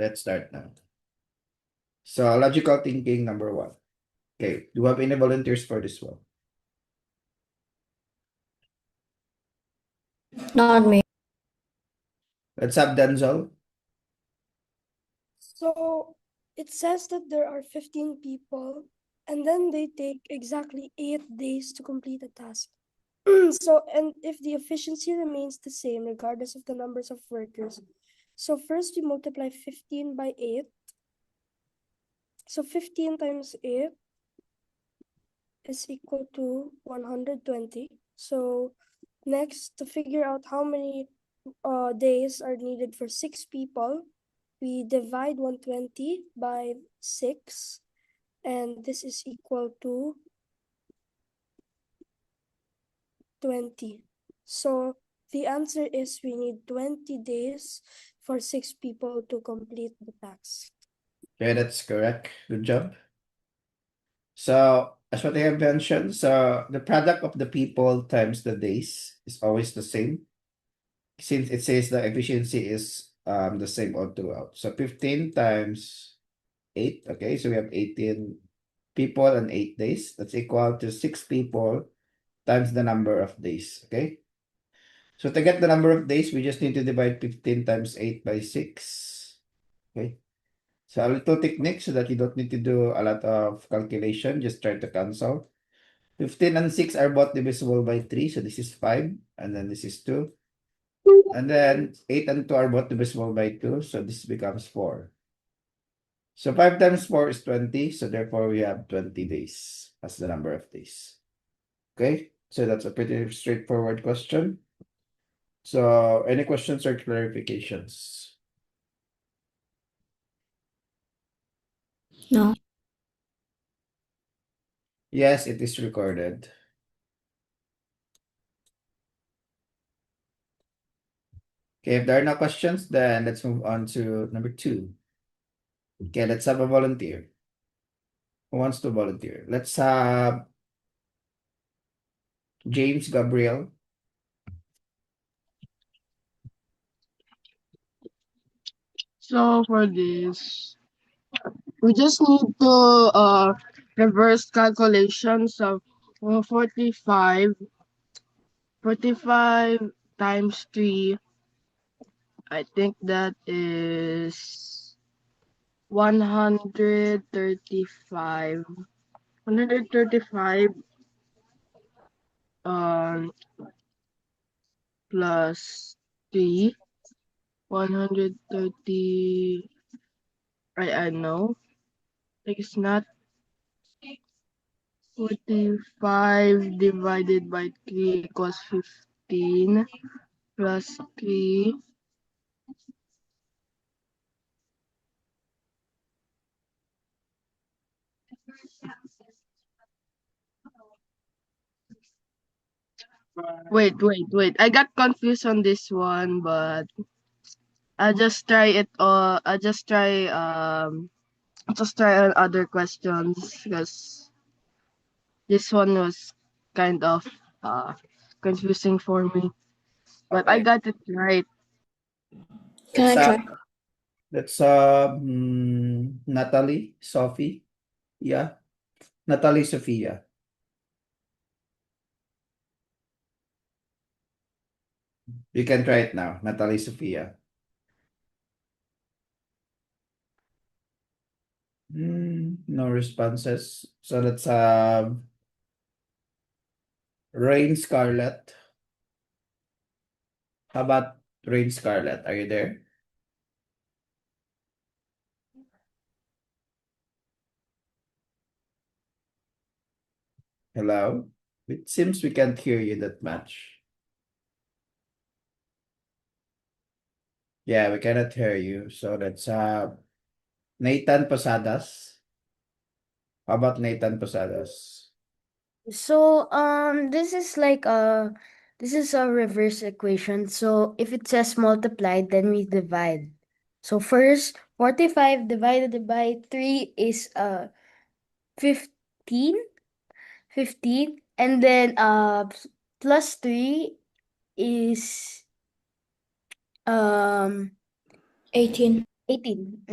let's start now. So logical thinking number 1. Okay, do you have any volunteers for this one? Not me. Let's have Denzel. So it says that there are 15 people, and then they take exactly 8 days to complete a task. So, and if the efficiency remains the same regardless of the numbers of workers, so first we multiply 15 by 8. So 15 times 8 is equal to 120. So next, to figure out how many days are needed for 6 people, we divide 120 by 6, and this is equal to 20. So the answer is we need 20 days for 6 people to complete the task. Okay, that's correct. Good job. So as what I have mentioned, so the product of the people times the days is always the same, since it says the efficiency is the same all throughout. So 15 times 8, okay, so we have 18 people and 8 days. That's equal to 6 people times the number of days, okay? So to get the number of days, we just need to divide 15 times 8 by 6, okay? So a little technique so that you don't need to do a lot of calculation, just try to cancel. 15 and 6 are both divisible by 3, so this is 5, and then this is 2. And then 8 and 2 are both divisible by 2, so this becomes 4. So 5 times 4 is 20, so therefore we have 20 days as the number of days. Okay, so that's a pretty straightforward question. So any questions or clarifications? No. Yes, it is recorded. Okay, if there are no questions, then let's move on to number 2. Okay, let's have a volunteer. Who wants to volunteer? Let's have James Gabriel. So for this, we just need to reverse calculations of 45 times 3. I think that is 135. 135 um plus 3. 130. I know. Like it's not 45 divided by 3 equals 15 plus 3. Wait. I got confused on this one, but I'll just try it. Just try on other questions because this one was kind of confusing for me. But I Okay. got it right. Can I try? Let's Natalie, Sophie. Yeah, Natalie Sophia. You can try it now, Natalie Sophia. No responses. So let's have Rain Scarlet. How about Rain Scarlet? Are you there? Hello? It seems we can't hear you that much. Yeah, we cannot hear you. So let's have Nathan Posadas. How about Nathan Posadas? So this is a reverse equation. So if it says multiply, then we divide. So first 45 divided by 3 is 15. 15, and then plus 3 is 18. 18.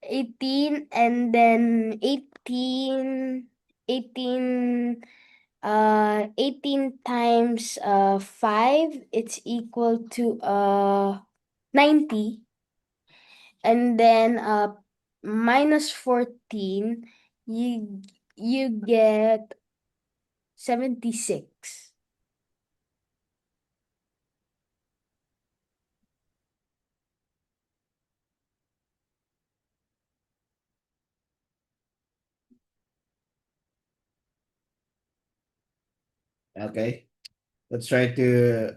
18 and then 18 times 5, it's equal to 90. And then minus 14, you get 76. Okay. Let's try to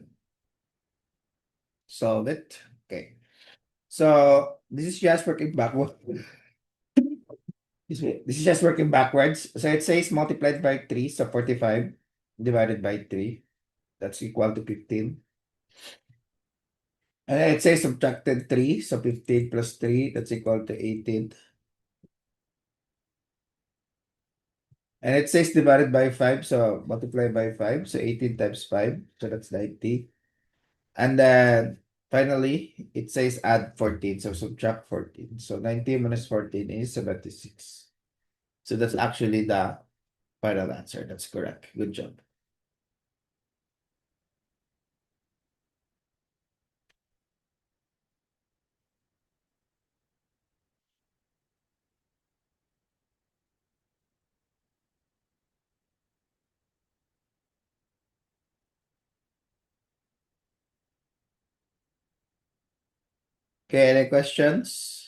solve it. Okay. So this is just working backward. This is just working backwards. So it says multiplied by 3, so 45 divided by 3. That's equal to 15. And then it says subtracted 3, so 15 plus 3, that's equal to 18. And it says divided by 5, so multiply by 5, so 18 times 5, so that's 90. And then finally, it says add 14, so subtract 14. So 90 minus 14 is 76. So that's actually the final answer. That's correct. Good job. Okay, any questions?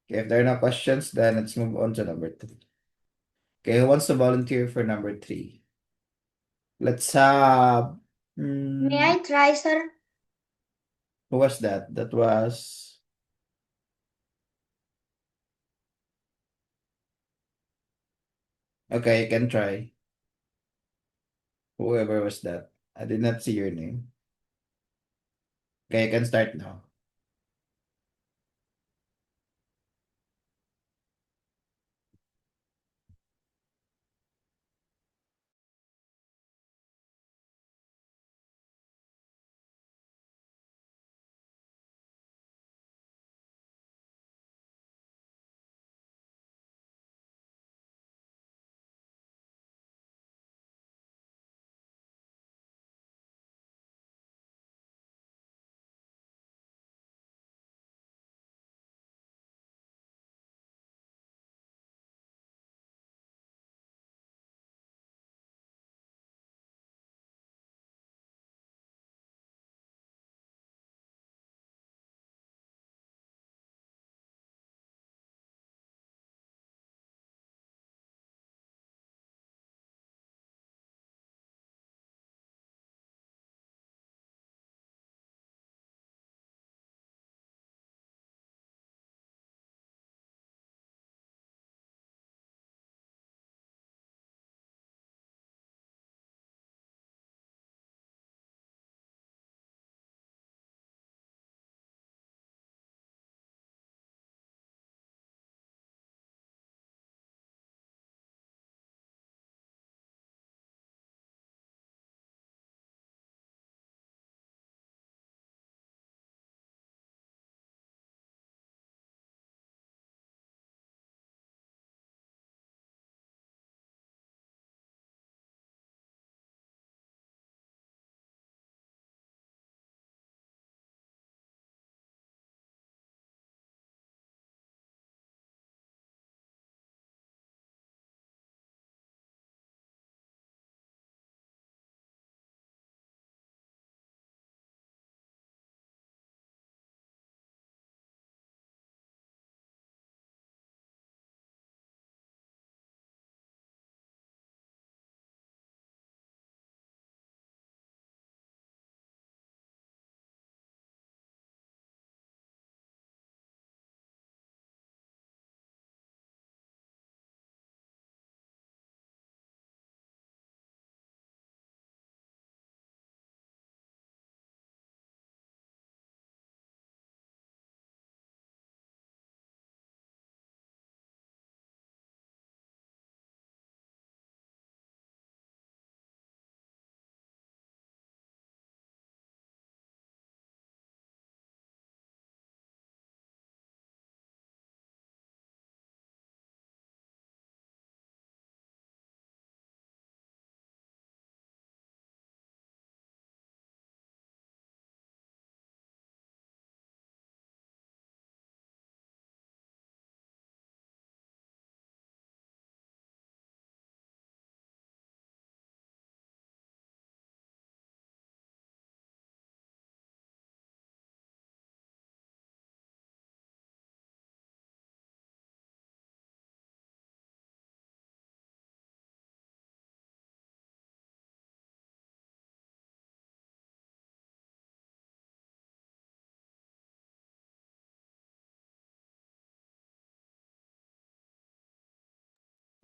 Okay, if there are no questions, then let's move on to number 3. Okay, who wants to volunteer for number 3? Let's have. May I try, sir? Who was that? That was. Okay, you can try. Whoever was that. I did not see your name. Okay, you can start now.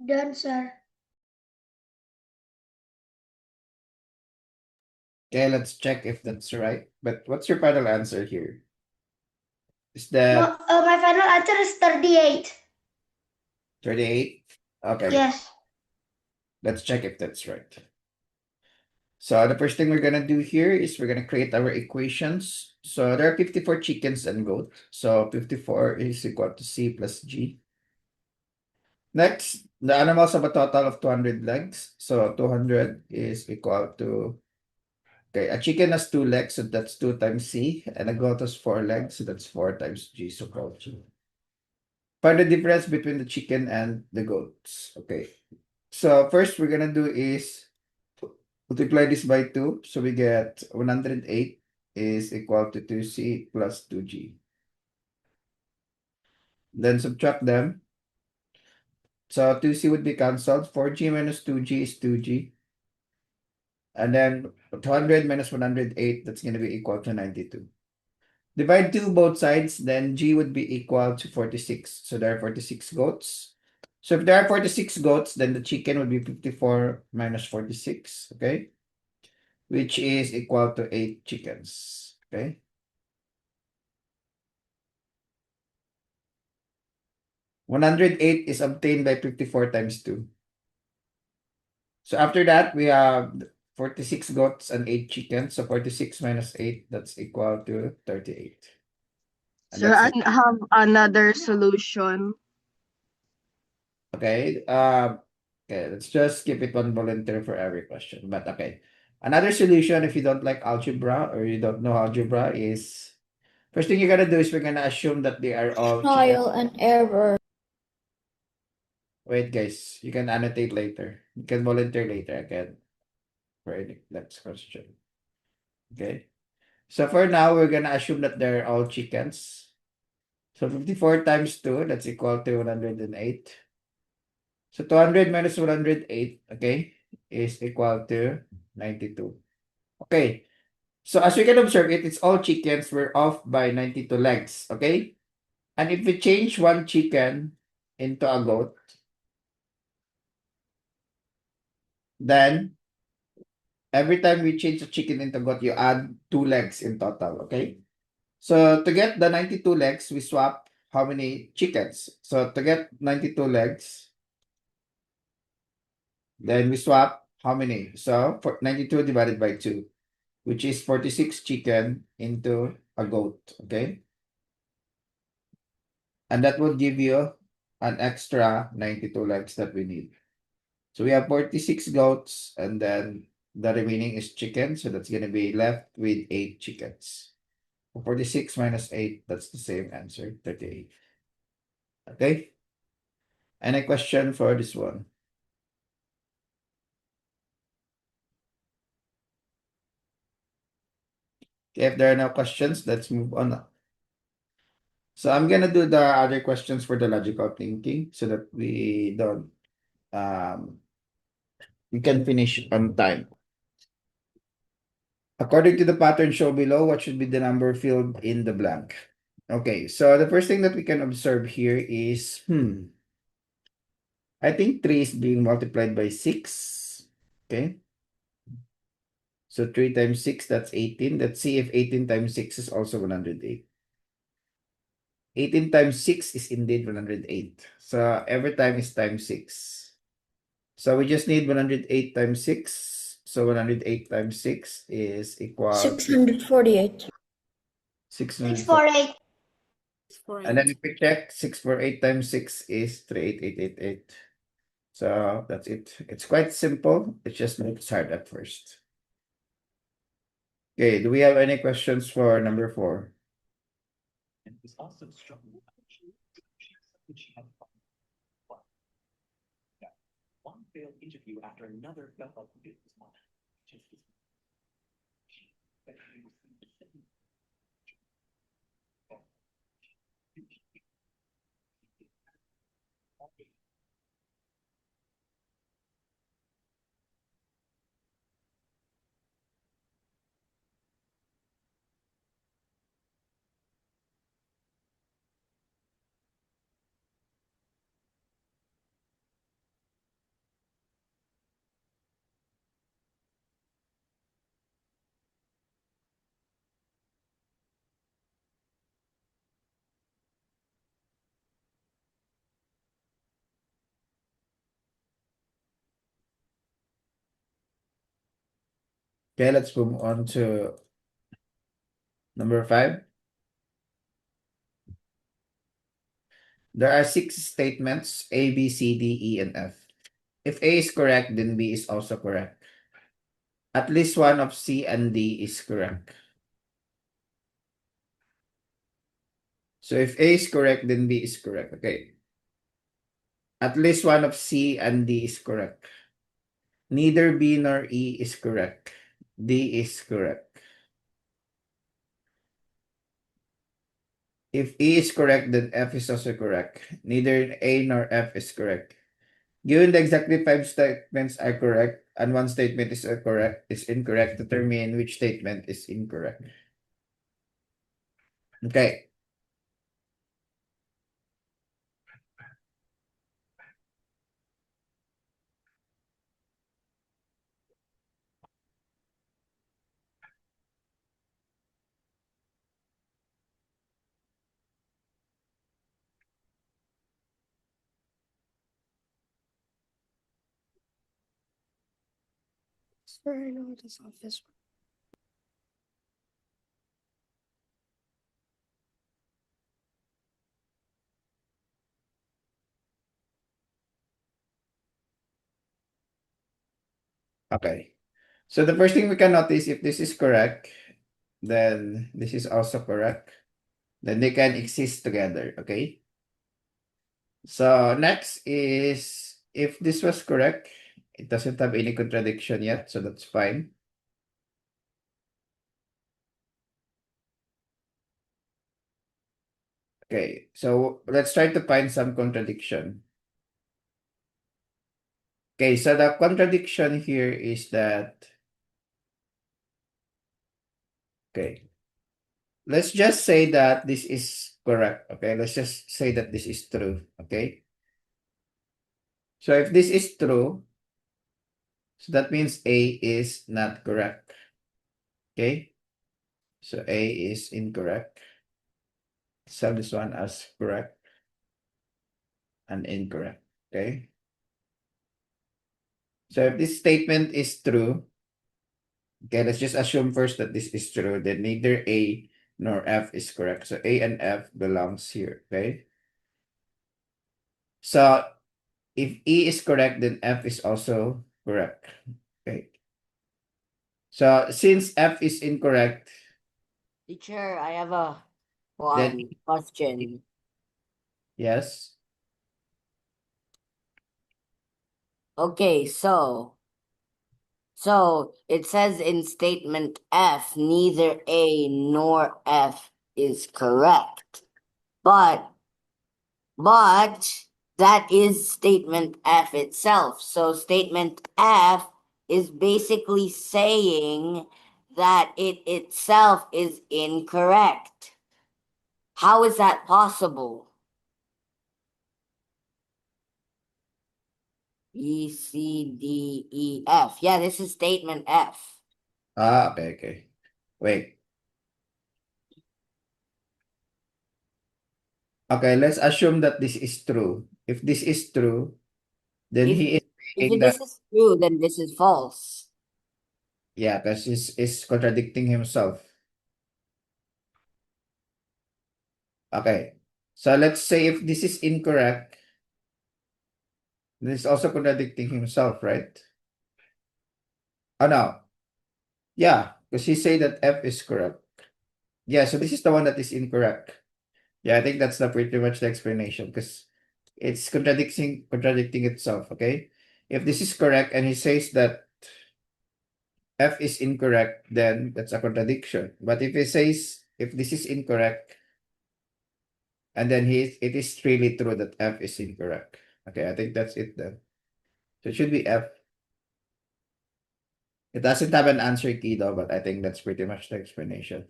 Done, sir. Okay, let's check if that's right. But what's your final answer here? Is that My final answer is 38. 38? Okay, Yes. let's check if that's right. So the first thing we're gonna do here is we're gonna create our equations. So there are 54 chickens and goat. So 54 is equal to C plus G. Next, the animals have a total of 200 legs. So 200 is equal to, okay, a chicken has 2 legs, so that's 2 times C, and a goat has 4 legs, so that's 4 times G, so called G. Find the difference between the chicken and the goats. Okay. So first we're gonna do is multiply this by 2, so we get 108 is equal to 2C plus 2G. Then subtract them. So 2C would be cancelled. 4G minus 2G is 2G. And then 200 minus 108, that's going to be equal to 92. Divide 2 both sides, then G would be equal to 46. So there are 46 goats. So if there are 46 goats, then the chicken would be 54 minus 46, okay? Which is equal to 8 chickens, okay? 108 is obtained by 54 times 2. So after that, we have 46 goats and 8 chickens. So 46 minus 8, that's equal to 38. And Sir, that's I it. have another solution. Okay. Okay, let's just keep it one volunteer for every question. But okay. Another solution, if you don't like algebra or you don't know algebra, is first thing you're gonna do is we're gonna assume that they are all chickens. Trial and error. Wait, guys, you can annotate later. You can volunteer later again for any next question. Okay. So for now, we're gonna assume that they're all chickens. So 54 times 2, that's equal to 108. So 200 minus 108, okay, is equal to 92. Okay. So as we can observe, it's all chickens. We're off by 92 legs, okay? And if we change one chicken into a goat, then every time we change a chicken into goat, you add 2 legs in total, okay? So to get the 92 legs, we swap how many chickens? So to get 92 legs, then we swap how many? So for 92 divided by 2, which is 46 chicken into a goat, okay? And that will give you an extra 92 legs that we need. So we have 46 goats, and then the remaining is chicken. So that's going to be left with 8 chickens. 46 minus 8, that's the same answer, 38. Okay? Any question for this one? Okay, if there are no questions, let's move on. So I'm gonna do the other questions for the logical thinking so that we don't we can finish on time. According to the pattern shown below, what should be the number filled in the blank? Okay, so the first thing that we can observe here is, I think 3 is being multiplied by 6. Okay, so 3 times 6, that's 18. Let's see if 18 times 6 is also 108. 18 times 6 is indeed 108. So every time is times 6. So we just need 108 times 6. So 108 times 6 is equal to 648. 604. 648. And then if we check, 648 times 6 is 38888. So that's it. It's quite simple. It's just looks hard at first. Okay, do we have any questions for number 4? Okay, let's move on to number 5. There are 6 statements A, B, C, D, E, and F. If A is correct, then B is also correct. At least one of C and D is correct. So if A is correct, then B is correct. Okay. At least one of C and D is correct. Neither B nor E is correct. D is correct. If E is correct, then F is also correct. Neither A nor F is correct. Given the exactly 5 statements are correct and one statement is incorrect, determine which statement is incorrect. Okay. Sir, I know this office. Okay. So the first thing we can notice, if this is correct, then this is also correct. Then they can exist together, okay? So next is, if this was correct, it doesn't have any contradiction yet, so that's fine. Okay, so let's try to find some contradiction. Okay, so the contradiction here is that, okay, let's just say that this is correct, okay? Let's just say that this is true, okay? So if this is true, so that means A is not correct, okay? So A is incorrect. So this one as correct and incorrect, okay? So if this statement is true, okay, let's just assume first that this is true, then neither A nor F is correct. So A and F belongs here, okay? So if E is correct, then F is also correct, okay? So since F is incorrect, Teacher, I have a then one question. yes, Okay, so it says in statement F, neither A nor F is correct. But that is statement F itself. So statement F is basically saying that it itself is incorrect. How is that possible? E, C, D, E, F. Yeah, this is statement F. okay. Wait. Okay, let's assume that this is true. If this is true, then If he is if saying that, this is true, then this is false. yeah, because he's contradicting himself. Okay. So let's say if this is incorrect, this is also contradicting himself, right? Oh no. Yeah, because he say that F is correct. Yeah, so this is the one that is incorrect. Yeah, I think that's the pretty much the explanation because it's contradicting itself, okay? If this is correct and he says that F is incorrect, then that's a contradiction. But if he says if this is incorrect, and then it is really true that F is incorrect. Okay, I think that's it then. So it should be F. It doesn't have an answer key though, but I think that's pretty much the explanation.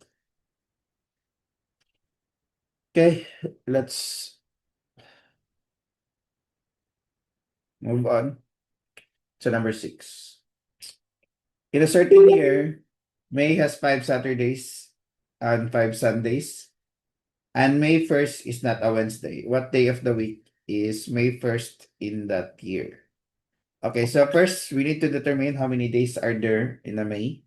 Okay, let's move on to number 6. In a certain year, May has 5 Saturdays and 5 Sundays, and May 1st is not a Wednesday. What day of the week is May 1st in that year? Okay, so first we need to determine how many days are there in a May.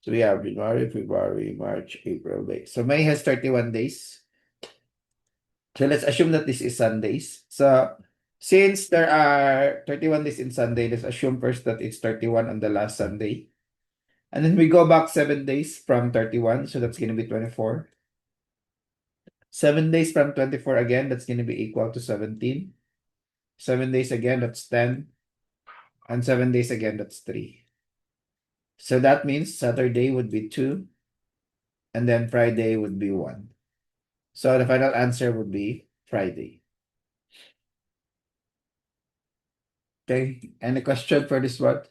So we have January, February, March, April, May. So May has 31 days. So let's assume that this is Sundays. So since there are 31 days in Sunday, let's assume first that it's 31 on the last Sunday. And then we go back 7 days from 31. So that's going to be 24. 7 days from 24 again, that's going to be equal to 17. 7 days again, that's 10. And 7 days again, that's 3. So that means Saturday would be 2. And then Friday would be 1. So the final answer would be Friday. Okay. Any question for this one?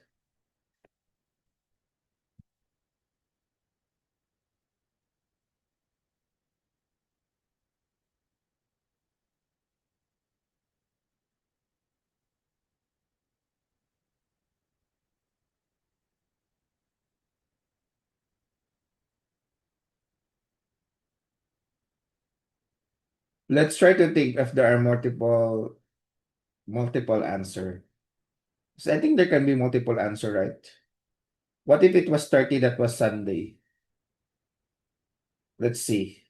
Let's try to think if there are multiple answer. So I think there can be multiple answer, right? What if it was 30 that was Sunday? Let's see.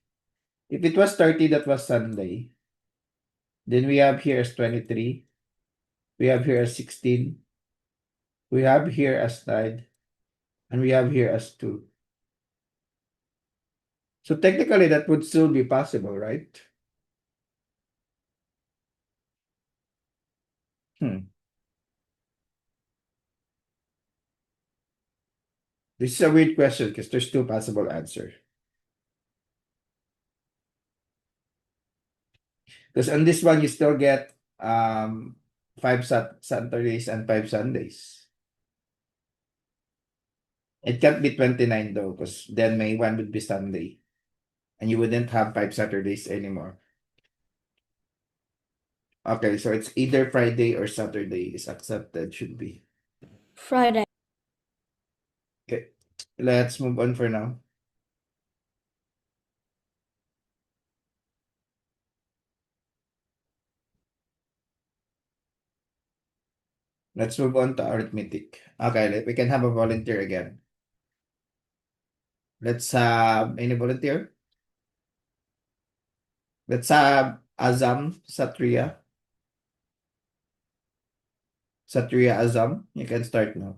If it was 30 that was Sunday, then we have here as 23. We have here as 16. We have here as 9. And we have here as 2. So technically that would still be possible, right? Hmm. This is a weird question because there's two possible answers. Because on this one, you still get 5 Saturdays and 5 Sundays. It can't be 29 though, because then May 1 would be Sunday. And you wouldn't have 5 Saturdays anymore. Okay, so it's either Friday or Saturday is accepted, should be. Friday. Okay, let's move on for now. Let's move on to arithmetic. Okay, we can have a volunteer again. Let's have any volunteer? Let's have Azam Satria. Satria Azam. You can start now.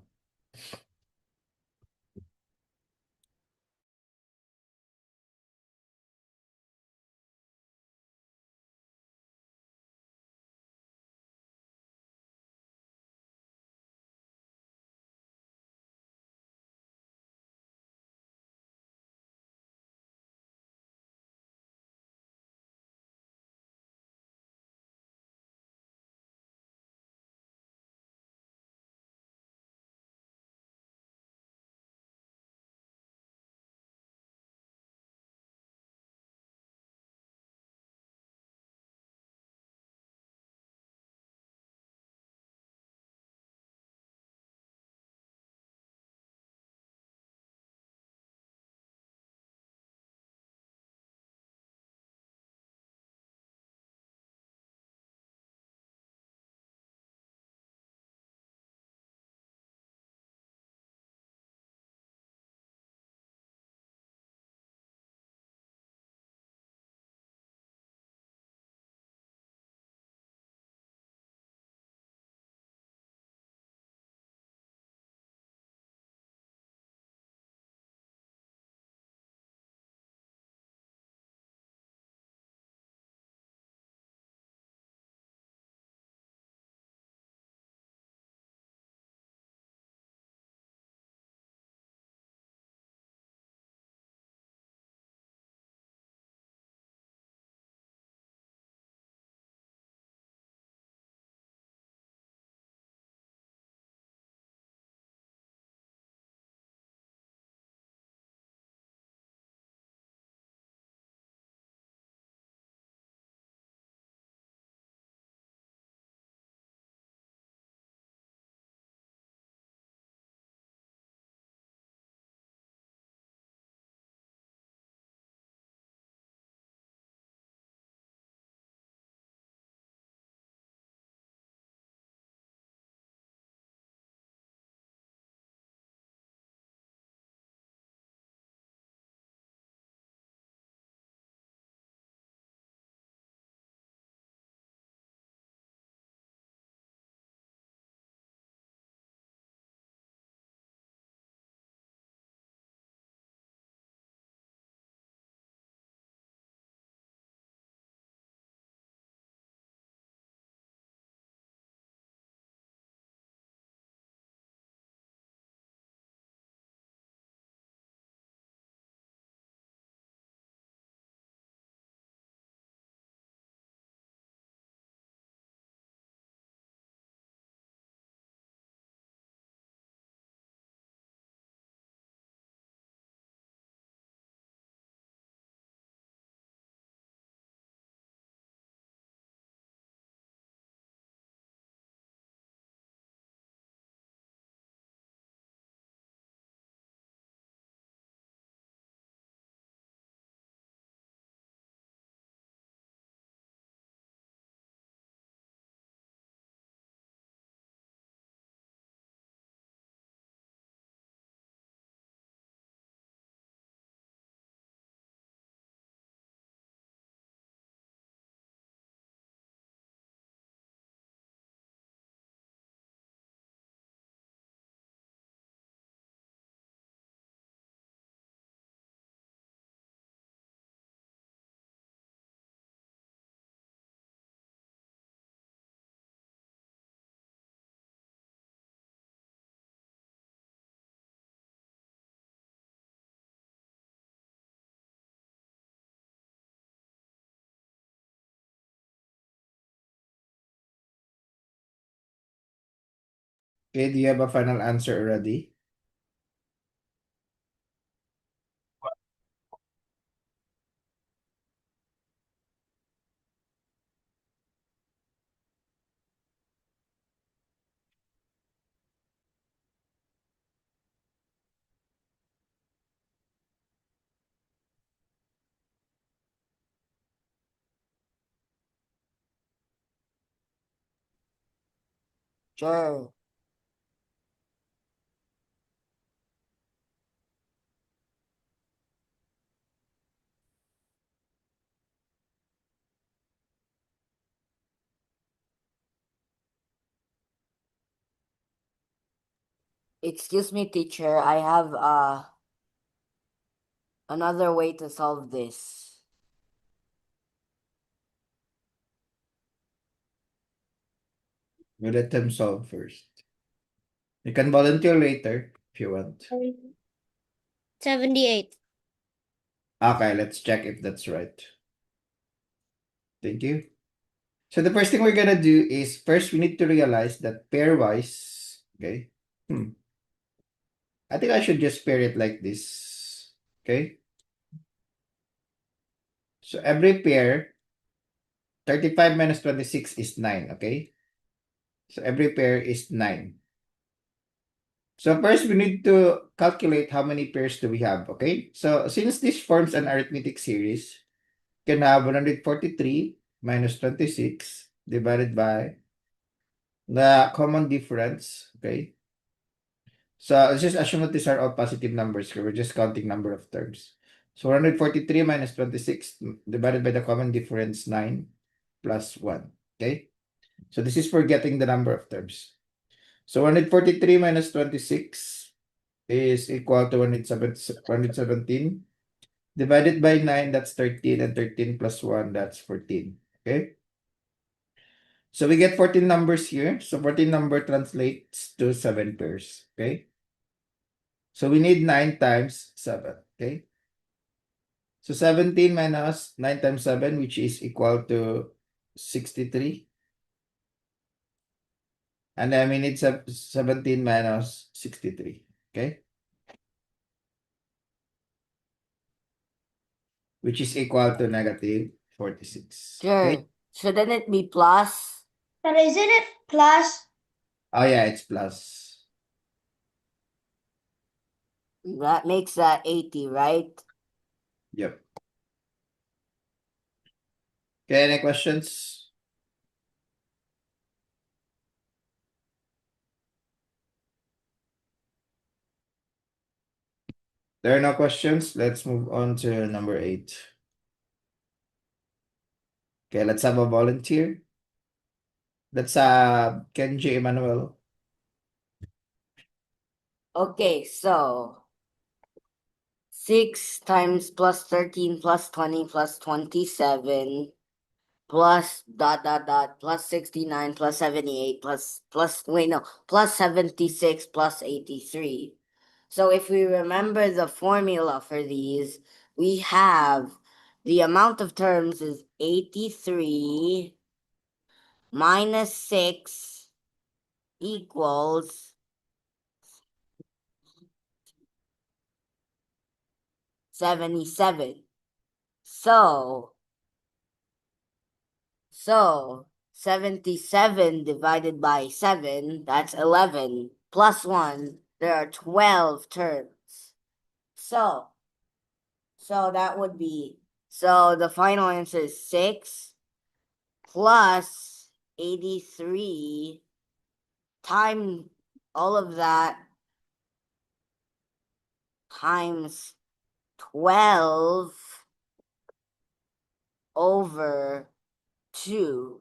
Okay, do you have a final answer already? Sure. Excuse me, teacher. I have another way to solve this. We'll let them solve first. You can volunteer later if you want. 78. Okay, let's check if that's right. Thank you. So the first thing we're gonna do is first we need to realize that pairwise, okay? I think I should just pair it like this, okay? So every pair, 35 minus 26 is 9, okay? So every pair is 9. So first we need to calculate how many pairs do we have, okay? So since this forms an arithmetic series, you can have 143 minus 26 divided by the common difference, okay? So let's just assume that these are all positive numbers here. We're just counting number of terms. So 143 minus 26 divided by the common difference 9 plus 1, okay? So this is for getting the number of terms. So 143 minus 26 is equal to 117 divided by 9, that's 13, and 13 plus 1, that's 14, okay? So we get 14 numbers here. So 14 number translates to 7 pairs, okay? So we need 9 times 7, okay? So 17 minus 9 times 7, which is equal to 63. And then we need 17 minus 63, okay? Which is equal to negative 46, okay? Sure. Shouldn't it be plus? But isn't it plus? Oh yeah, it's plus. That makes that 80, right? Yep. Okay, any questions? There are no questions. Let's move on to number 8. Okay, let's have a volunteer. That's Kenji Emmanuel. Okay, so 6 times plus 13 plus 20 plus 27 plus dot dot dot plus 69 plus 78 plus 76 plus 83. So if we remember the formula for these, we have the amount of terms is 83 minus 6 equals 77. So 77 divided by 7, that's 11. Plus 1, there are 12 terms. So that would be, so the final answer is 6 plus 83 times all of that times 12 over 2.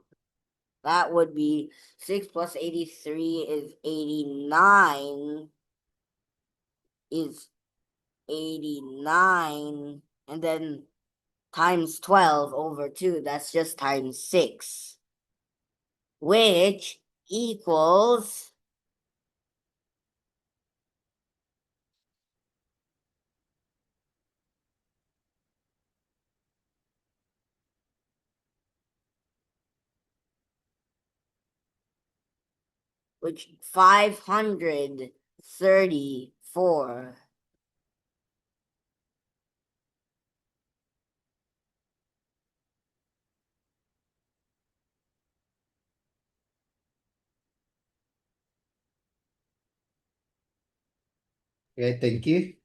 That would be 6 plus 83 is 89, is 89, and then times 12 over 2, that's just times 6, which equals which 534. Okay, thank you.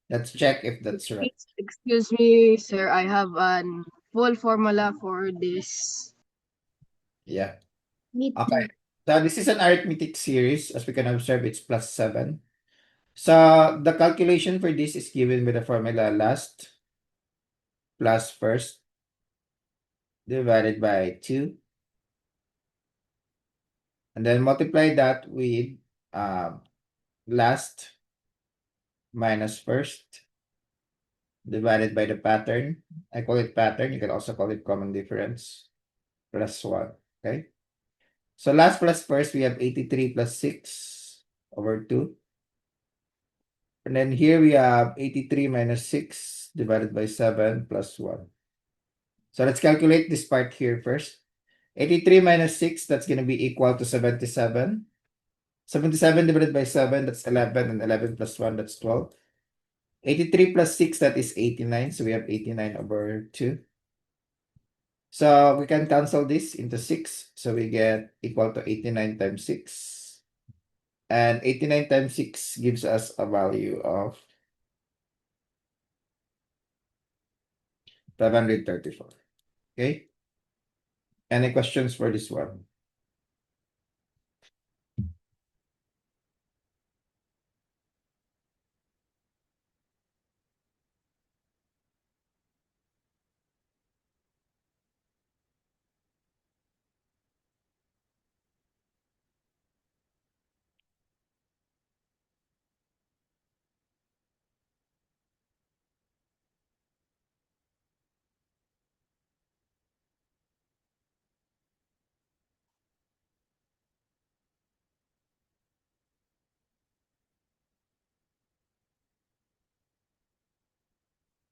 Let's check if that's right. Excuse me, sir. I have an full formula for this. Yeah. Me Okay. too. So this is an arithmetic series. As we can observe, it's +7. So the calculation for this is given with the formula last plus first divided by 2. And then multiply that with last minus first divided by the pattern. I call it pattern. You can also call it common difference plus 1. Okay. So last plus first, we have 83 plus 6 over 2. And then here we have 83 minus 6 divided by 7 plus 1. So let's calculate this part here first. 83 minus 6, that's going to be equal to 77. 77 divided by 7, that's 11. And 11 plus 1, that's 12. 83 plus 6, that is 89. So we have 89 over 2. So we can cancel this into 6. So we get equal to 89 times 6. And 89 times 6 gives us a value of 534. Okay? Any questions for this one?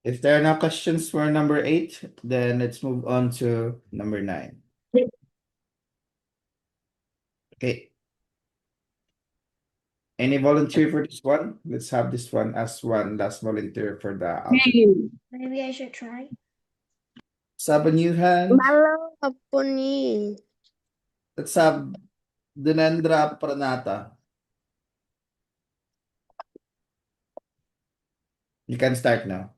If there are no questions for number 8, then let's move on to number 9. Okay. Any volunteer for this one? Let's have this one as one last volunteer for the algebra. Me. Maybe I should try. Let's have a new hand. Malo po ni. Let's have Dinendra Pranata. You can start now.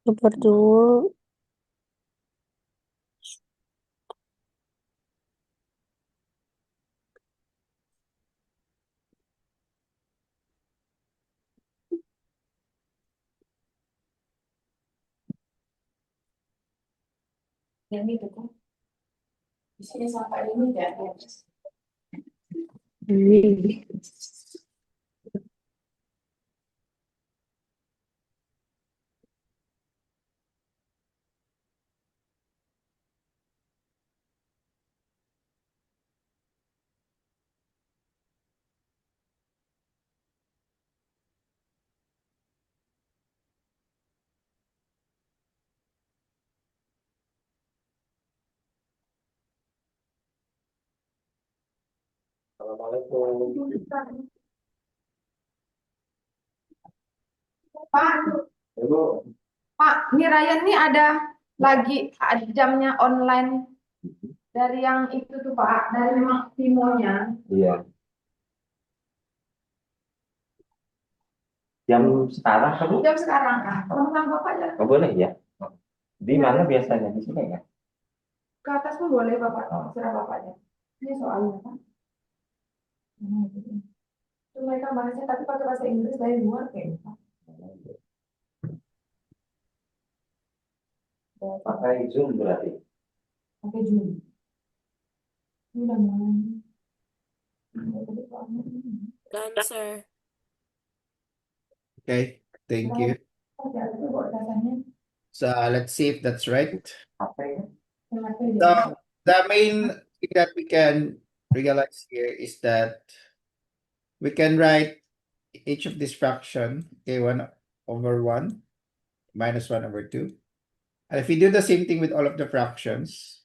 Nomor 2. Yang itu kan. Di sini sampai ini ya. Pak, Pak, ini Ryan nih ada jamnya online dari yang itu tuh Pak, dari memang TIMO-nya. Iya. Jam sekarang kamu? Jam sekarang kan, teman Bapak ya. Oh, boleh ya? Di mana biasanya? Di sini ya? Ke atas pun boleh Bapak, serah Bapaknya. Ini soalnya Pak. Itu mereka bahasnya tapi pakai bahasa Inggris dari luar kayaknya Pak. Pakai Zoom berarti? Pakai Zoom. Ini udah mulai. Done, sir. Okay, thank you. So let's see if that's right. Apa ya? So the main thing that we can realize here is that we can write each of this fraction. Okay, over 1 minus 1 over 2. And if we do the same thing with all of the fractions,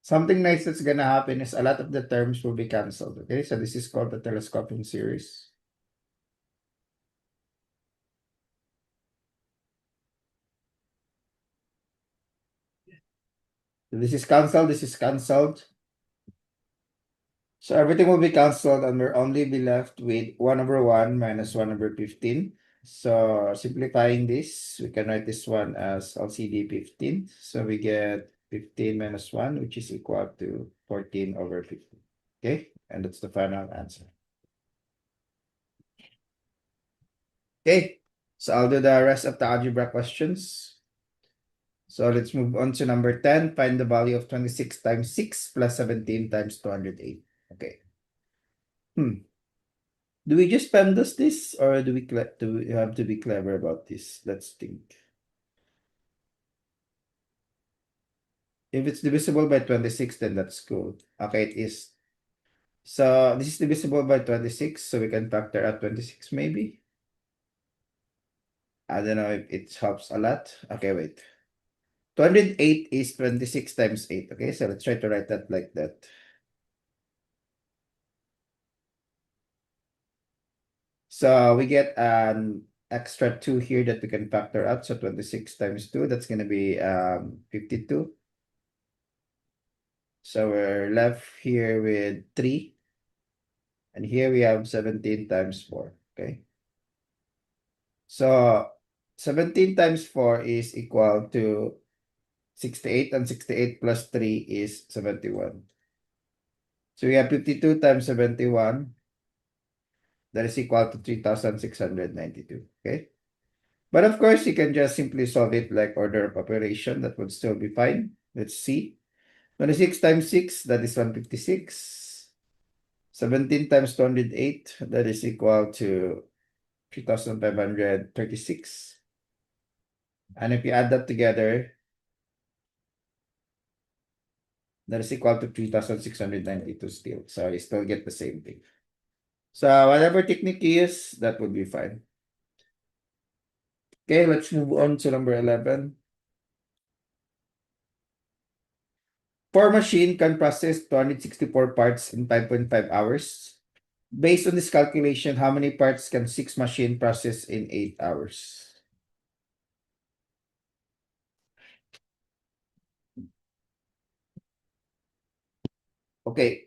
something nice that's gonna happen is a lot of the terms will be cancelled. Okay, so this is called the telescoping series. So this is cancelled, this is cancelled. So everything will be cancelled and we'll only be left with 1 over 1 minus 1 over 15. So simplifying this, we can write this one as LCD 15. So we get 15 minus 1, which is equal to 14 over 15. Okay, and that's the final answer. Okay, so I'll do the rest of the algebra questions. So let's move on to number 10. Find the value of 26 times 6 plus 17 times 208. Okay. Do we just PEMDAS this or do we have to be clever about this? Let's think. If it's divisible by 26, then that's good. Okay, it is. So this is divisible by 26, so we can factor out 26 maybe. I don't know if it helps a lot. Okay, wait. 208 is 26 times 8. Okay, so let's try to write that like that. So we get an extra 2 here that we can factor out. So 26 times 2, that's going to be 52. So we're left here with 3. And here we have 17 times 4. Okay. So 17 times 4 is equal to 68, and 68 plus 3 is 71. So we have 52 times 71. That is equal to 3,692. Okay. But of course, you can just simply solve it like order of operation. That would still be fine. Let's see. 26 times 6, that is 156. 17 times 208, that is equal to 3,536. And if you add that together, that is equal to 3,692 still. So you still get the same thing. So whatever technique you use, that would be fine. Okay, let's move on to number 11. 4 machine can process 264 parts in 5.5 hours. Based on this calculation, how many parts can 6 machine process in 8 hours? Okay.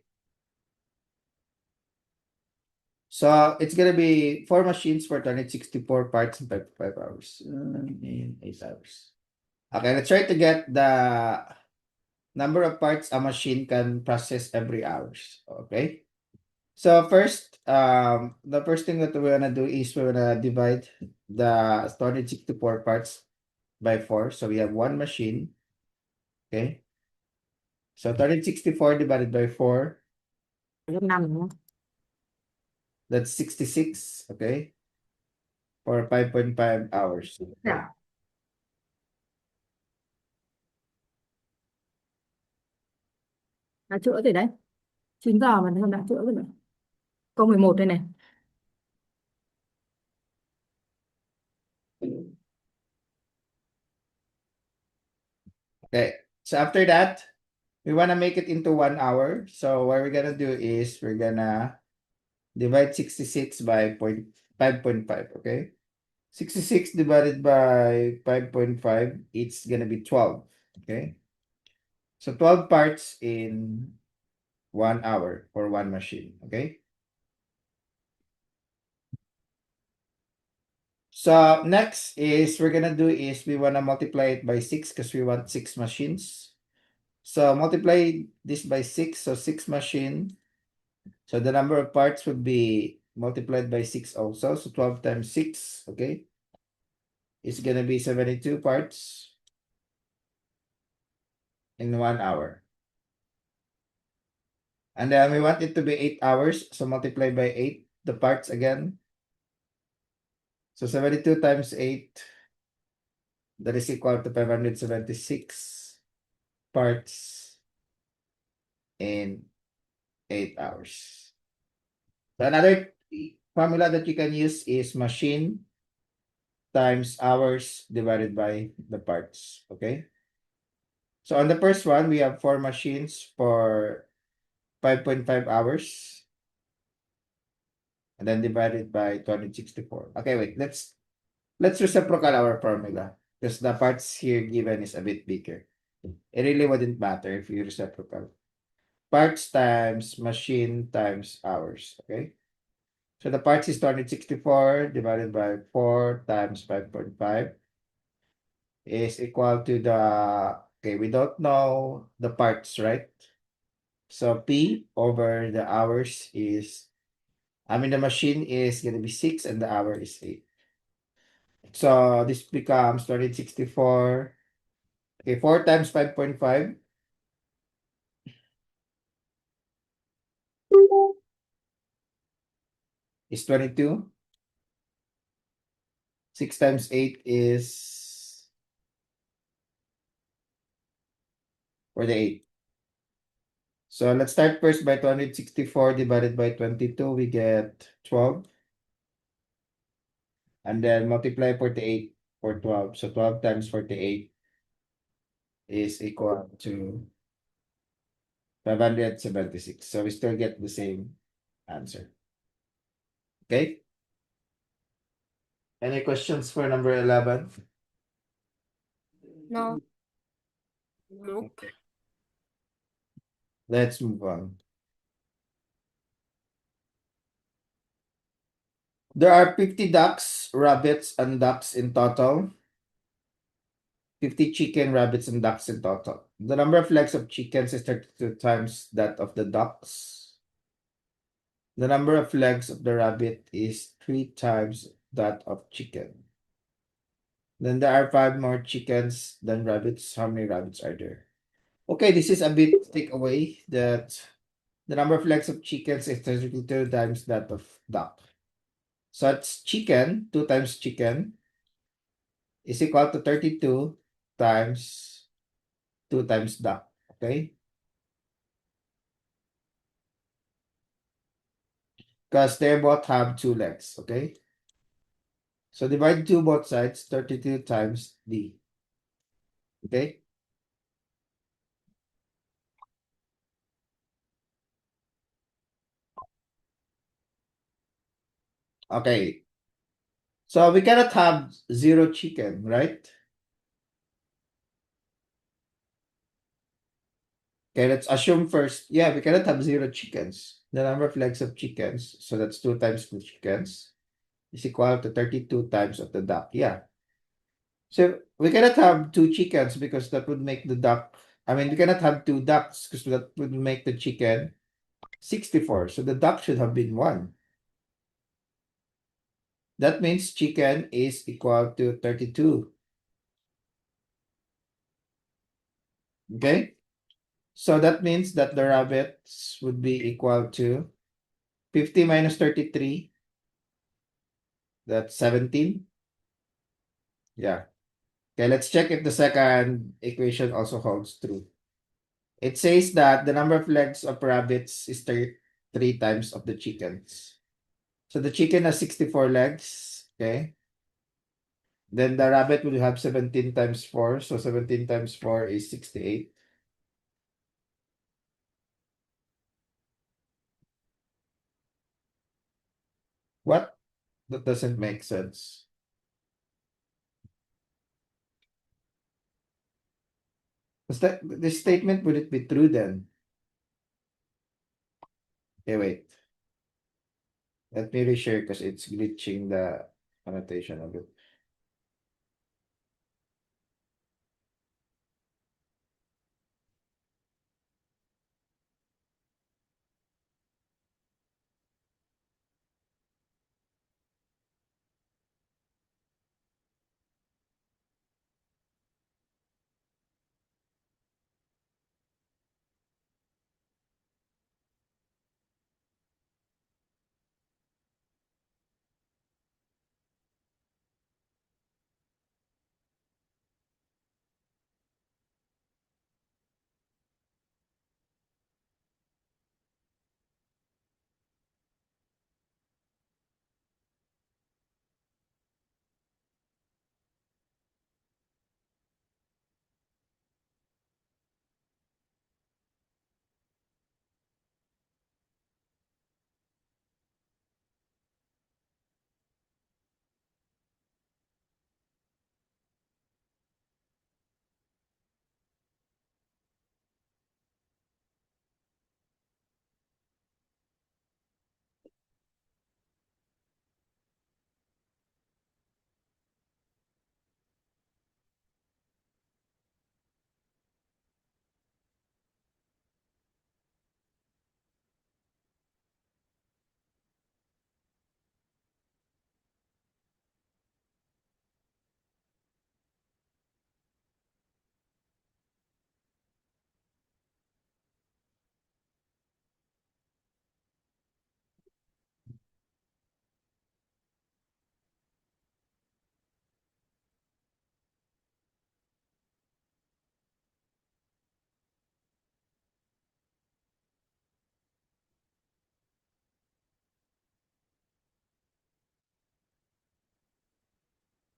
So it's gonna be 4 machines for 264 parts in 5 hours. In 8 hours. Okay, let's try to get the number of parts a machine can process every hours. Okay. So first, the first thing that we're gonna do is we're gonna divide the 264 parts by 4. So we have 1 machine. Okay. So 264 divided by 4, that's 66. Okay. For 5.5 hours. Okay. Đã chữa rồi đấy. 9 giờ mà đã chữa rồi này. Câu 11 đây này. Okay. So after that, we want to make it into 1 hour. So what we're gonna do is we're gonna divide 66 by 5.5. Okay. 66 divided by 5.5, it's gonna be 12. Okay. So 12 parts in 1 hour for 1 machine. Okay. So next is we're gonna do is we wanna multiply it by 6 because we want 6 machines. So multiply this by 6, so 6 machine. So the number of parts would be multiplied by 6 also. So 12 times 6, okay? It's gonna be 72 parts in 1 hour. And then we want it to be 8 hours. So multiply by 8 the parts again. So 72 times 8, that is equal to 576 parts in 8 hours. So another formula that you can use is machine times hours divided by the parts. Okay. So on the first one, we have 4 machines for 5.5 hours. And then divided by 264. Okay, wait. Let's reciprocal our formula. Because the parts here given is a bit bigger. It really wouldn't matter if you reciprocal. Parts times machine times hours. Okay. So the parts is 264 divided by 4 times 5.5 is equal to the, okay, we don't know the parts, right? So P over the hours is, the machine is going to be 6 and the hour is 8. So this becomes 264. Okay, 4 times 5.5 is 22. 6 times 8 is 48. So let's start first by 264 divided by 22. We get 12. And then multiply 48 for 12. So 12 times 48 is equal to 576. So we still get the same answer. Okay? Any questions for number 11? No. Nope. Okay. Let's move on. There are 50 ducks, rabbits, and ducks in total. 50 chicken, rabbits, and ducks in total. The number of legs of chickens is 32 times that of the ducks. The number of legs of the rabbit is 3 times that of chicken. Then there are 5 more chickens than rabbits. How many rabbits are there? Okay, this is a bit takeaway that the number of legs of chickens is 32 times that of duck. So it's chicken, 2 times chicken is equal to 32 times 2 times duck. Okay? Because they both have 2 legs. Okay? So divide 2 both sides, 32 times D. Okay? Okay. So we cannot have 0 chicken, right? Okay, let's assume first. Yeah, we cannot have 0 chickens. The number of legs of chickens, so that's 2 times the chickens, is equal to 32 times of the duck. Yeah. So we cannot have 2 chickens because that would make the duck. We cannot have 2 ducks because that would make the chicken 64. So the duck should have been 1. That means chicken is equal to 32. Okay? So that means that the rabbits would be equal to 50 minus 33. That's 17. Yeah. Okay, let's check if the second equation also holds true. It says that the number of legs of rabbits is 3 times of the chickens. So the chicken has 64 legs. Okay. Then the rabbit will have 17 times 4. So 17 times 4 is 68. What? That doesn't make sense. This statement, would it be true then? Okay, wait. Let me reshare because it's glitching the annotation of it.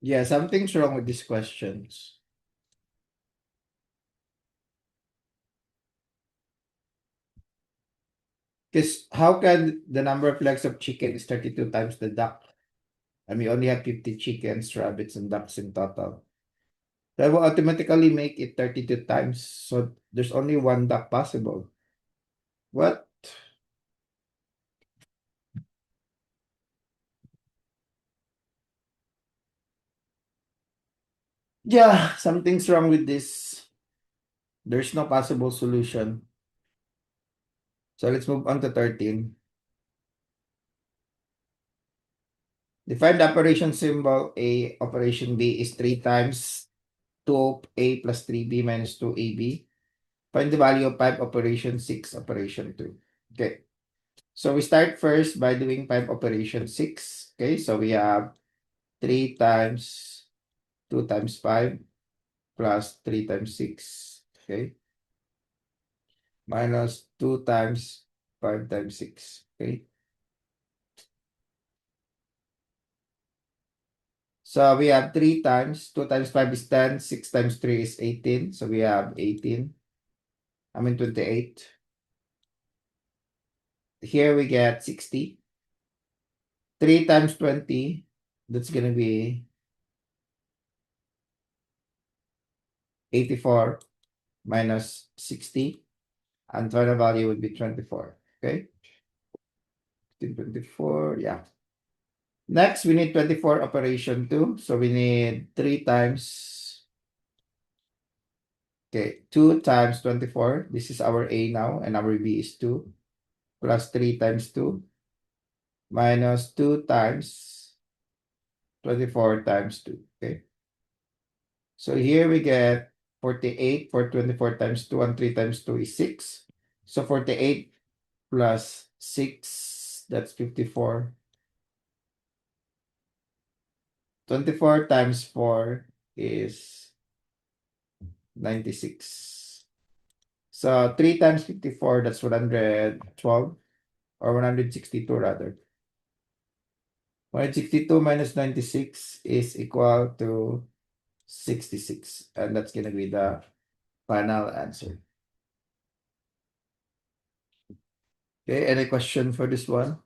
Yeah, something's wrong with these questions. Because how can the number of legs of chicken is 32 times the duck? And we only have 50 chickens, rabbits, and ducks in total. That will automatically make it 32 times. So there's only one duck possible. What? Yeah, something's wrong with this. There's no possible solution. So let's move on to 13. Define the operation symbol A. Operation B is 3 times 2A plus 3B minus 2AB. Find the value of 5 operation 6 operation 2. Okay. So we start first by doing 5 operation 6. Okay. So we have 3 times 2 times 5 plus 3 times 6. Okay. Minus 2 times 5 times 6. Okay. So we have 3 times 2 times 5 is 10. 6 times 3 is 18. So we have 18. 28. Here we get 60. 3 times 20, that's going to be 84 minus 60. And final value would be 24. Okay. 24, yeah. Next, we need 24 operation 2. So we need 3 times, okay, 2 times 24. This is our A now, and our B is 2. Plus 3 times 2. Minus 2 times 24 times 2. Okay. So here we get 48 for 24 times 2, and 3 times 2 is 6. So 48 plus 6, that's 54. 24 times 4 is 96. So 3 times 54, that's 112, or 162 rather. 162 minus 96 is equal to 66. And that's going to be the final answer. Okay, any question for this one?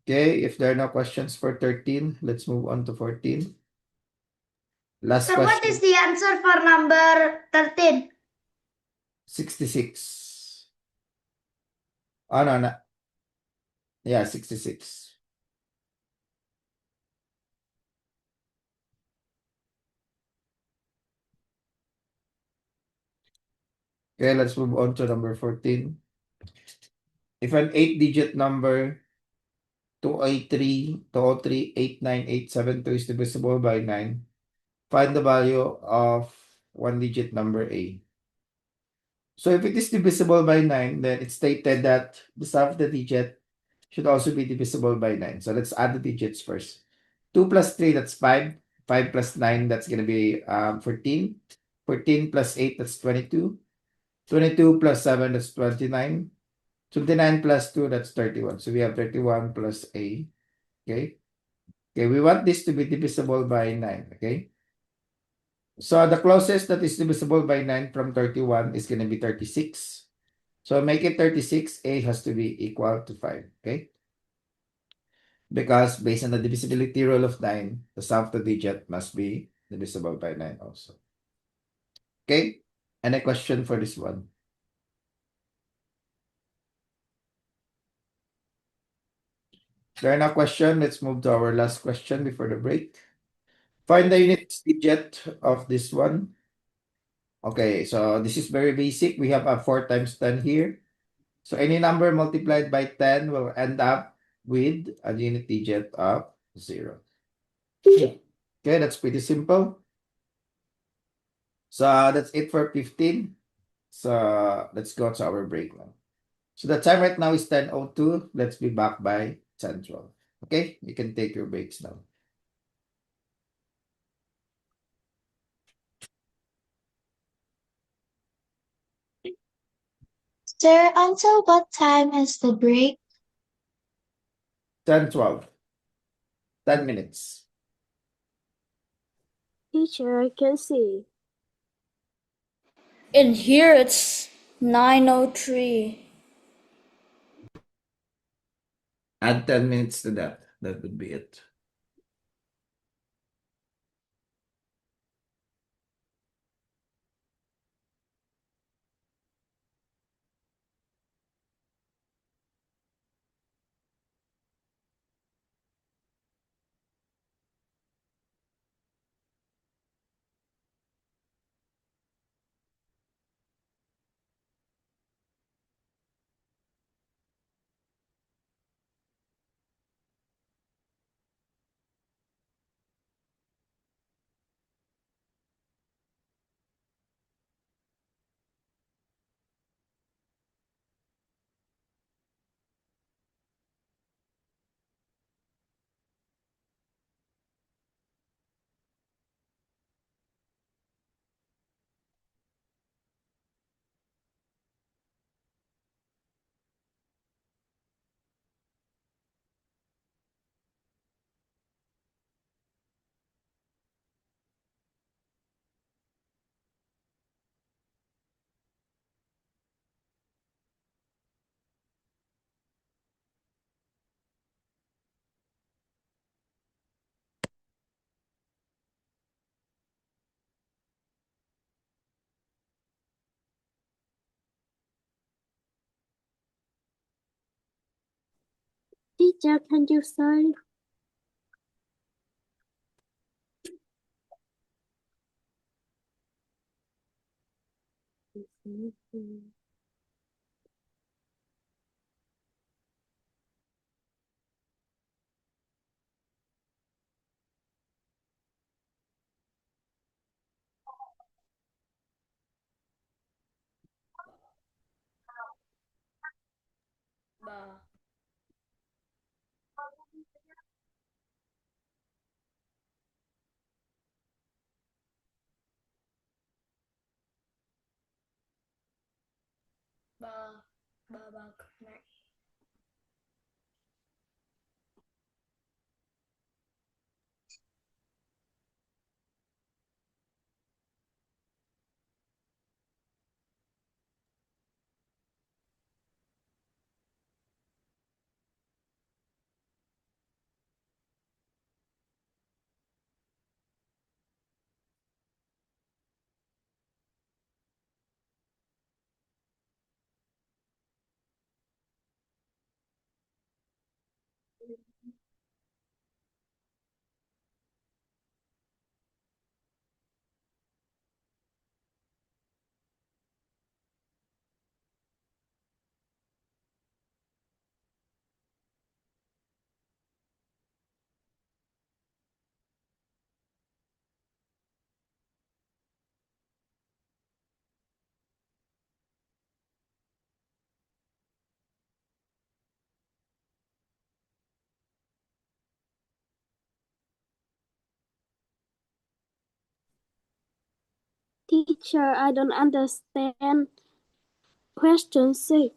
Okay, if there are no questions for 13, let's move on to 14. Last Sir, what is question. the answer for number 13? 66. Oh, no, no. Yeah, 66. Okay, let's move on to number 14. If an 8-digit number 283, 203, 89872 is divisible by 9, find the value of 1-digit number A. So if it is divisible by 9, then it's stated that the sum of the digit should also be divisible by 9. So let's add the digits first. 2 plus 3, that's 5. 5 plus 9, that's going to be 14. 14 plus 8, that's 22. 22 plus 7, that's 29. 29 plus 2, that's 31. So we have 31 plus A. Okay. Okay, we want this to be divisible by 9. Okay. So the closest that is divisible by 9 from 31 is going to be 36. So make it 36. A has to be equal to 5. Okay. Because based on the divisibility rule of 9, the sum of the digit must be divisible by 9 also. Okay. Any question for this one? There are no question. Let's move to our last question before the break. Find the unit digit of this one. Okay, so this is very basic. We have a 4 times 10 here. So any number multiplied by 10 will end up with a unit digit of 0. Okay, that's pretty simple. So that's it for 15. So let's go to our break now. So the time right now is 10:02. Let's be back by 10:12. Okay, you can take your breaks now. Sir, until what time is the break? 10:12. 10 minutes. Teacher, I can see. In here it's 9:03. Add 10 minutes to that. That would be it. Teacher, can you say? Ba. Ba. Ba. Teacher, I don't understand. Question 6.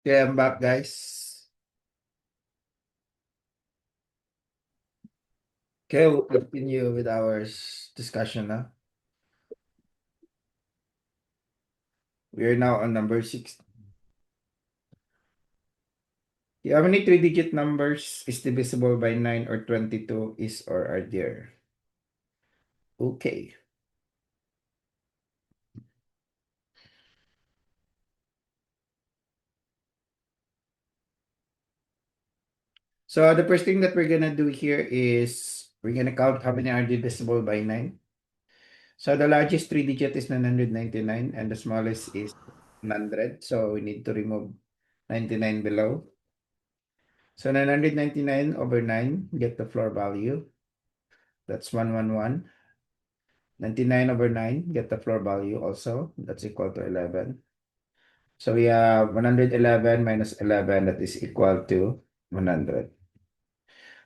Okay, I'm back, guys. Okay, we'll continue with our discussion now. We are now on number 6. How many three-digit numbers is divisible by 9 or 22 is or are there? Okay. So the first thing that we're gonna do here is we're gonna count how many are divisible by 9. So the largest three-digit is 999 and the smallest is 100. So we need to remove 99 below. So 999 over 9, get the floor value. That's 111. 99 over 9, get the floor value also. That's equal to 11. So we have 111 minus 11, that is equal to 100.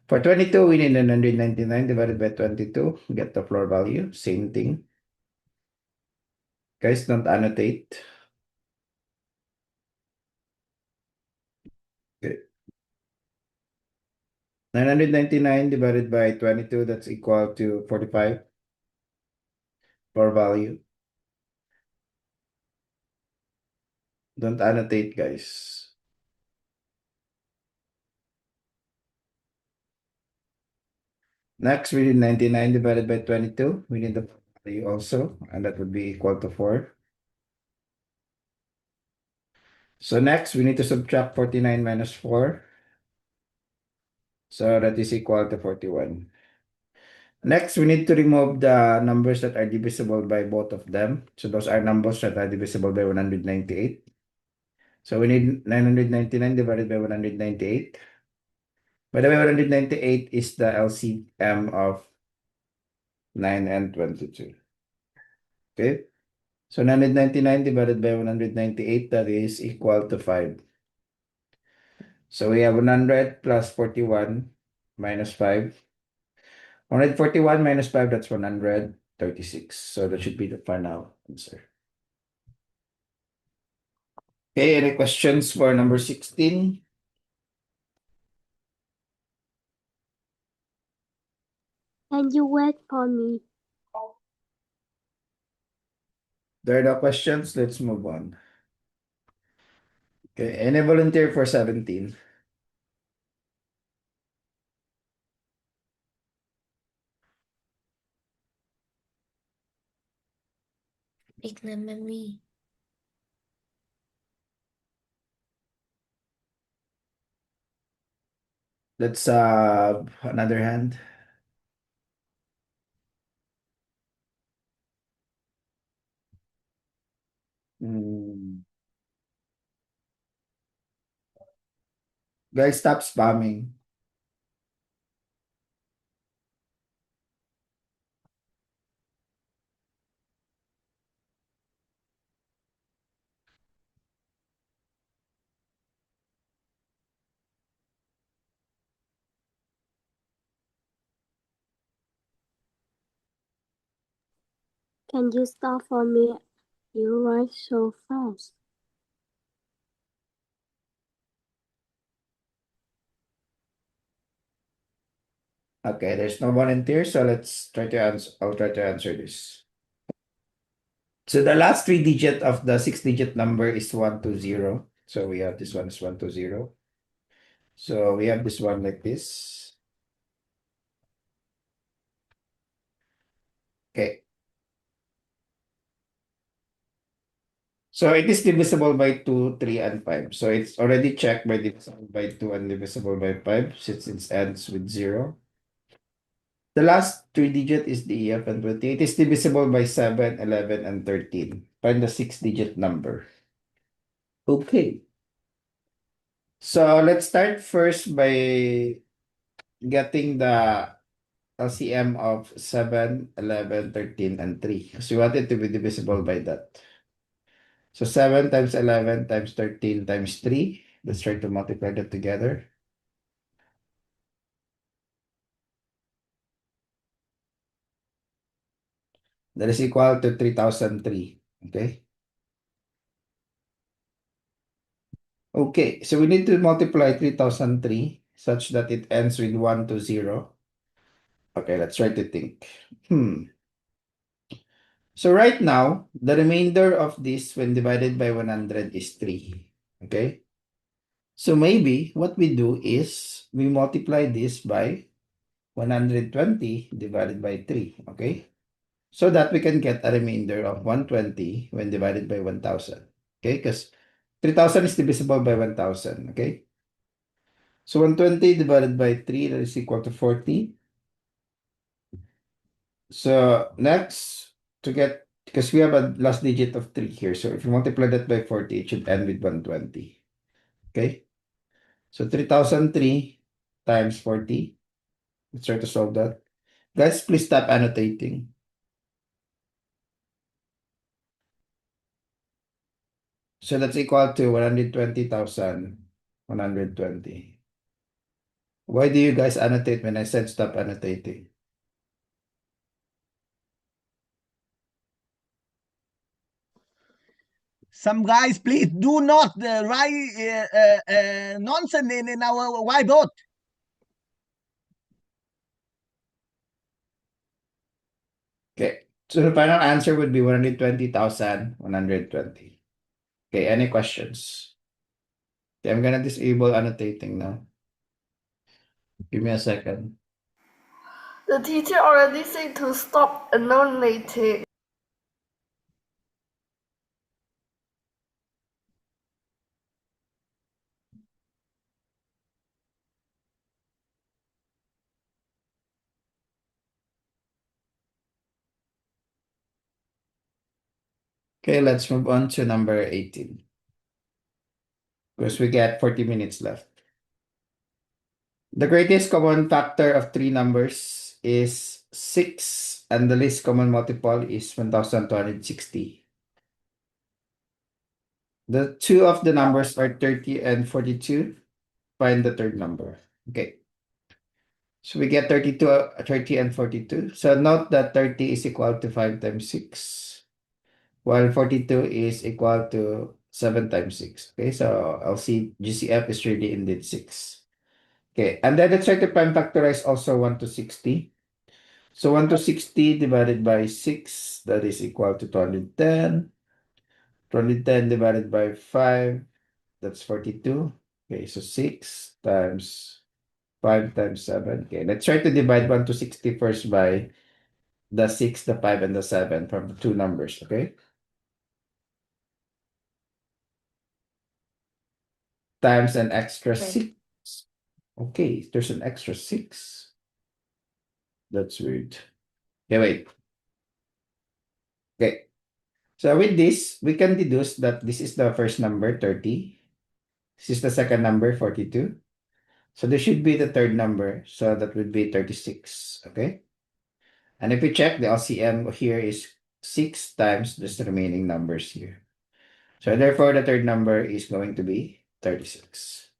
For 22, we need 199 divided by 22, get the floor value. Same thing. Guys, don't annotate. Okay. 999 divided by 22, that's equal to 45. Floor value. Don't annotate, guys. Next, we need 99 divided by 22. We need the value also, and that would be equal to 4. So next, we need to subtract 49 minus 4. So that is equal to 41. Next, we need to remove the numbers that are divisible by both of them. So those are numbers that are divisible by 198. So we need 999 divided by 198. By the way, 198 is the LCM of 9 and 22. Okay? So 999 divided by 198, that is equal to 5. So we have 100 plus 41 minus 5. 141 minus 5, that's 136. So that should be the final answer. Okay, any questions for number 16? Can you wait for me? There are no questions. Let's move on. Okay, any volunteer for 17? Ik naman me. Let's another hand. Hmm. Guys, stop spamming. Can you stop for me? You write so fast. Okay, there's no volunteer, so let's try to answer. I'll try to answer this. So the last three digit of the 6-digit number is 120. So we have this one is 120. So we have this one like this. Okay. So it is divisible by 2, 3, and 5. So it's already checked by divisible by 2 and divisible by 5 since it ends with 0. The last three digit is the EF and 20. It is divisible by 7, 11, and 13. Find the 6-digit number. Okay. So let's start first by getting the LCM of 7, 11, 13, and 3. Because we want it to be divisible by that. So 7 times 11 times 13 times 3. Let's try to multiply that together. That is equal to 3003. Okay. Okay, so we need to multiply 3003 such that it ends with 120. Okay, let's try to think. So right now, the remainder of this when divided by 100 is 3. Okay? So maybe what we do is we multiply this by 120 divided by 3. Okay? So that we can get a remainder of 120 when divided by 1000. Okay? Because 3000 is divisible by 1000. Okay? So 120 divided by 3, that is equal to 40. So next, to get, because we have a last digit of 3 here. So if you multiply that by 40, it should end with 120. Okay? So 3003 times 40. Let's try to solve that. Guys, please stop annotating. So that's equal to 120,120. Why do you guys annotate when I said stop annotating? Some guys, please do not write nonsense in our whiteboard. Okay. So the final answer would be 120,120. Okay, any questions? Okay, I'm gonna disable annotating now. Give me a second. The teacher already said to stop annotating. Okay, let's move on to number 18. Because we get 40 minutes left. The greatest common factor of three numbers is 6, and the least common multiple is 1260. The two of the numbers are 30 and 42. Find the third number. Okay. So we get 30 and 42. So note that 30 is equal to 5 times 6, while 42 is equal to 7 times 6. Okay, so LC GCF is really indeed 6. Okay, and then let's try to prime factorize also 1 to 60. So 1 to 60 divided by 6, that is equal to 210. 210 divided by 5, that's 42. Okay, so 6 times 5 times 7. Okay, let's try to divide 1 to 60 first by the 6, the 5, and the 7 from the two numbers, okay? Times an extra 6. Okay, there's an extra 6. That's weird. Okay, wait. Okay. So with this, we can deduce that this is the first number, 30. This is the second number, 42. So this should be the third number. So that would be 36. Okay. And if we check, the LCM here is 6 times the remaining numbers here. So therefore, the third number is going to be 36.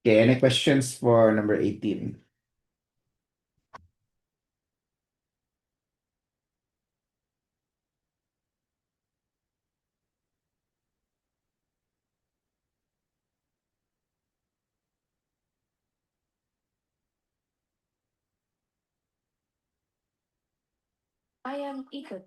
Okay, any questions for number 18? I am eager.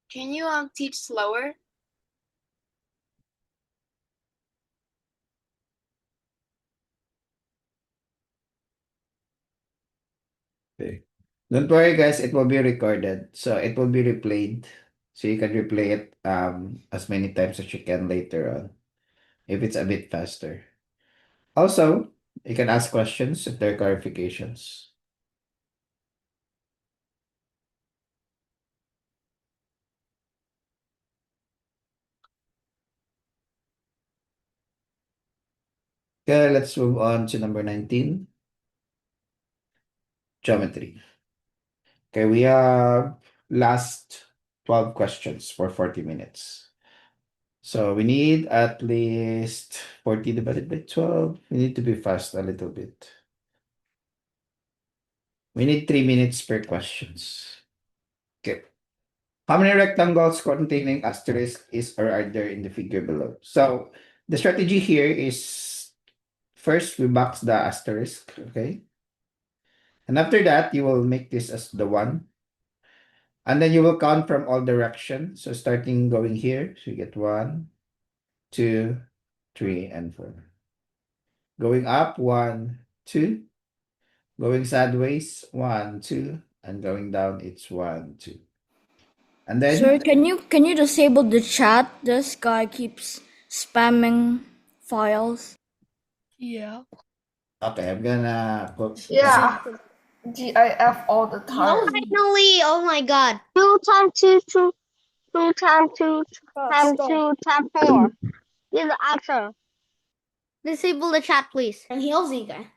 Can you teach slower? Okay. Don't worry, guys, it will be recorded. So it will be replayed. So you can replay it as many times as you can later on if it's a bit faster. Also, you can ask questions if there are clarifications. Okay, let's move on to number 19. Geometry. Okay, we have last 12 questions for 40 minutes. So we need at least 40 divided by 12. We need to be fast a little bit. We need 3 minutes per questions. Okay. How many rectangles containing asterisk is or are there in the figure below? So the strategy here is first we box the asterisk, okay? And after that, you will make this as the 1. And then you will count from all directions. So starting going here, so you get 1, 2, 3, and 4. Going up, 1, 2. Going sideways, 1, 2. And going down, it's 1, 2. And then Sir, can you disable the chat? This guy keeps spamming files. Yeah. okay, I'm gonna put Yeah. GIF all the time. Finally! Oh my god. 2 times 2, 2 times 2 times Stop. 2 times 4. Is the answer. Disable the chat, please. Ang healthy guy.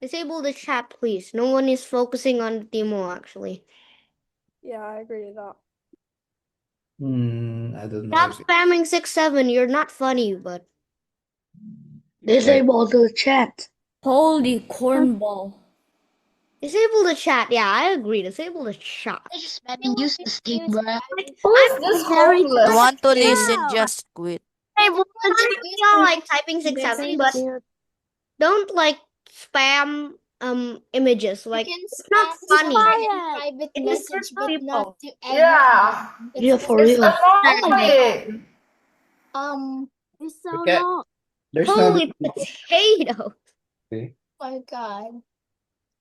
Disable the chat, please. No one is focusing on the TIMO, actually. Yeah, I agree with that. I don't know. Stop spamming 6-7. You're not funny, but Disable the chat. Holy cornball. disable the chat. Yeah, I agree. Disable the chat. Spamming useless tape, bruh. Who is this homeless? You want to listen, just quit. Hey, well, y'all like typing 6-7, but don't like spam images. Like it's not funny. Private It message, disturbs but people. not to Yeah. Yeah, for It's real. annoying. It's so Okay. long. There's no Holy potato. okay. My God.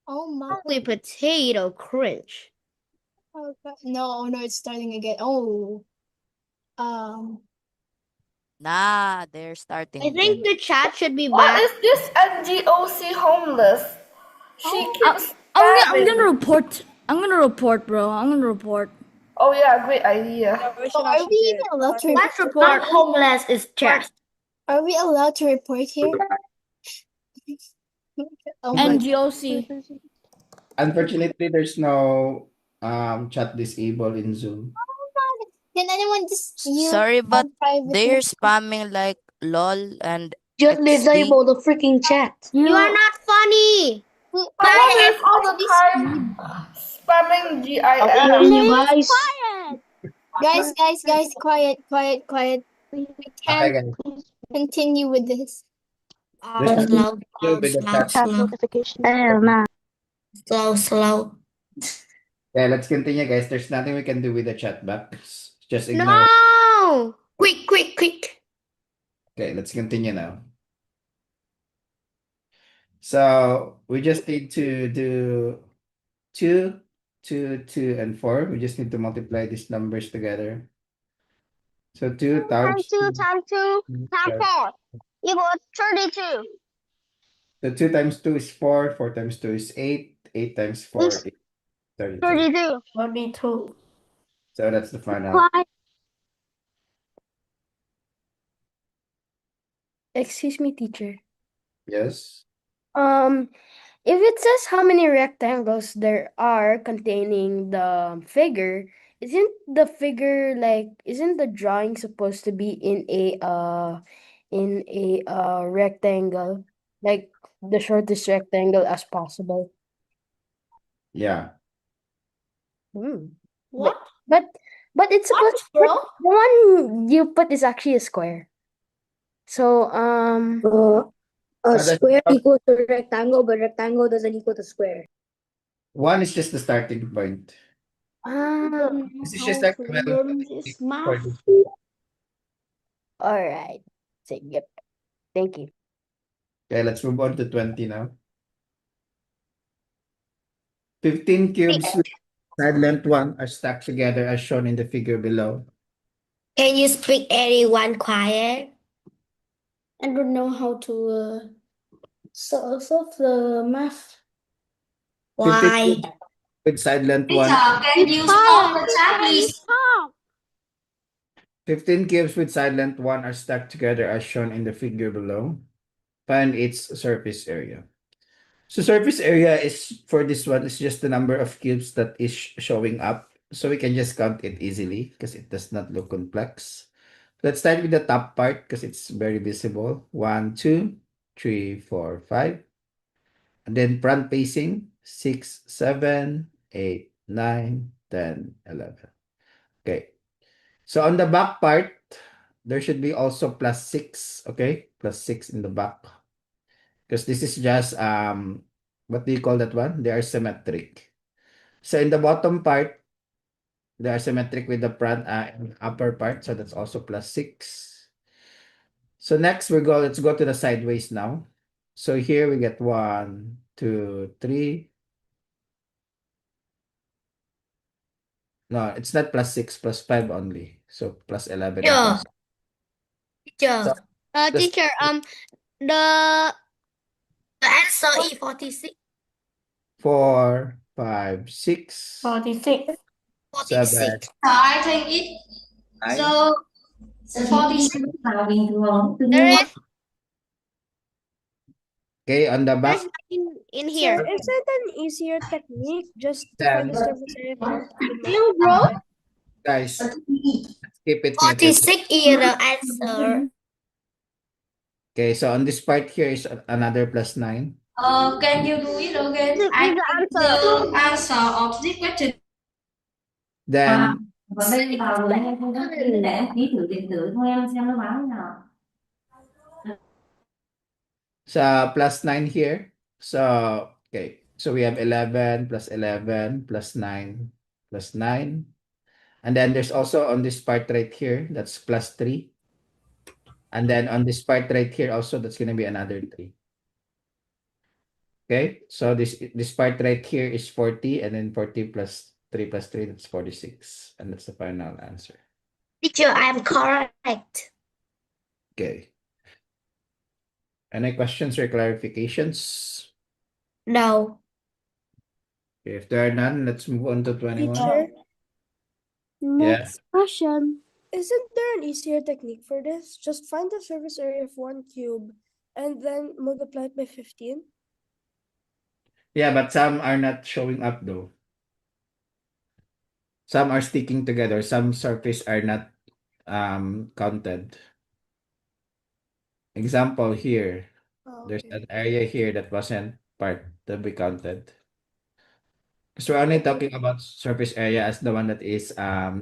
Oh my. Holy potato cringe. Oh God. No, it's starting again. Oh. Nah, they're starting I think again. the chat should be What back. is this NGOC homeless? She keeps I'm gonna spamming. report. I'm gonna report, bro. I'm gonna report. Oh yeah, great idea. Are we even allowed to Let's report homeless is chest. Are we allowed to report here? Oh my. NGOC. Unfortunately, there's no chat disabled in Zoom. Can anyone just use Sorry, but private they're message? spamming like LOL and Just XD. disable the freaking chat. You are not funny. Someone is all the time spamming GIF. You guys. Guys, quiet. We Okay, can't guys. continue with this. There's nothing to do with the chat. Slow. Yeah, let's continue, guys. There's nothing we can do with the chat box. Just ignore. No! Quick. Okay, let's continue now. So we just need to do 2, 2, 2, and 4. We just need to multiply these numbers together. So 2 times 2 times 2 times 4 equals 32. So 2 times 2 is 4, 4 times 2 is 8, 8 times 4 is 32. 32. So that's the final. Excuse me, teacher. Yes. If it says how many rectangles there are containing the figure, isn't the drawing supposed to be in a rectangle, like the shortest rectangle as possible? Yeah. What? But it's supposed the one you put is actually a square. So A square equals to rectangle, but rectangle doesn't equal to square. 1 is just the starting point. This is just like This math. for this. all right. So, yep. Thank you. Okay, let's move on to 20 now. 15 cubes with side length 1 are stacked together as shown in the figure below. Can you speak anyone quiet? I don't know how to solve the math. 15 Why? cubes with side length 1. Can you solve the chat, please? 15 cubes with side length 1 are stacked together as shown in the figure below. Find its surface area. So surface area is for this one is just the number of cubes that is showing up. So we can just count it easily because it does not look complex. Let's start with the top part because it's very visible. 1, 2, 3, 4, 5. And then front facing 6, 7, 8, 9, 10, 11. Okay. So on the back part, there should be also plus 6, okay? Plus 6 in the back. Because this is just what do you call that one? They are symmetric. So in the bottom part, they are symmetric with the front and upper part, so that's also plus 6. So next let's go to the sideways now. So here we get 1, 2, 3. No, it's not plus 6, plus 5 only. So plus 11 and plus. Teacher. So the Teacher, the answer is 46. 4, 5, 6, 46. 7, 46. I think it. 9. So 46. There is Okay, on the back, in So here. is it an easier technique just to find the 10. surface area if you want to do Bro, Guys, let's keep it muted. 46 is the answer. Okay, so on this part here is another plus 9. Can you do it again? Is I the think answer. the answer of this question. Then Và bây giờ vào rồi em không có tin để em ký thử điện tử thôi em xem nó báo thế nào. sa plus 9 here. So, okay. So we have 11 plus 11 plus 9 plus 9. And then there's also on this part right here, that's plus 3. And then on this part right here also, that's going to be another 3. Okay, so this part right here is 40, and then 40 plus 3 plus 3, that's 46. And that's the final answer. Teacher, I'm correct. Okay. Any questions or clarifications? No. If there are none, let's move on to 21. Teacher, Next question. isn't there an easier technique for this? Just find the surface area of one cube and then multiply it by 15. Yeah, but some are not showing up though. Some are sticking together. Some surface are not counted. Example here. There's an area here that wasn't part to be counted. Because we're only talking about surface area as the one that is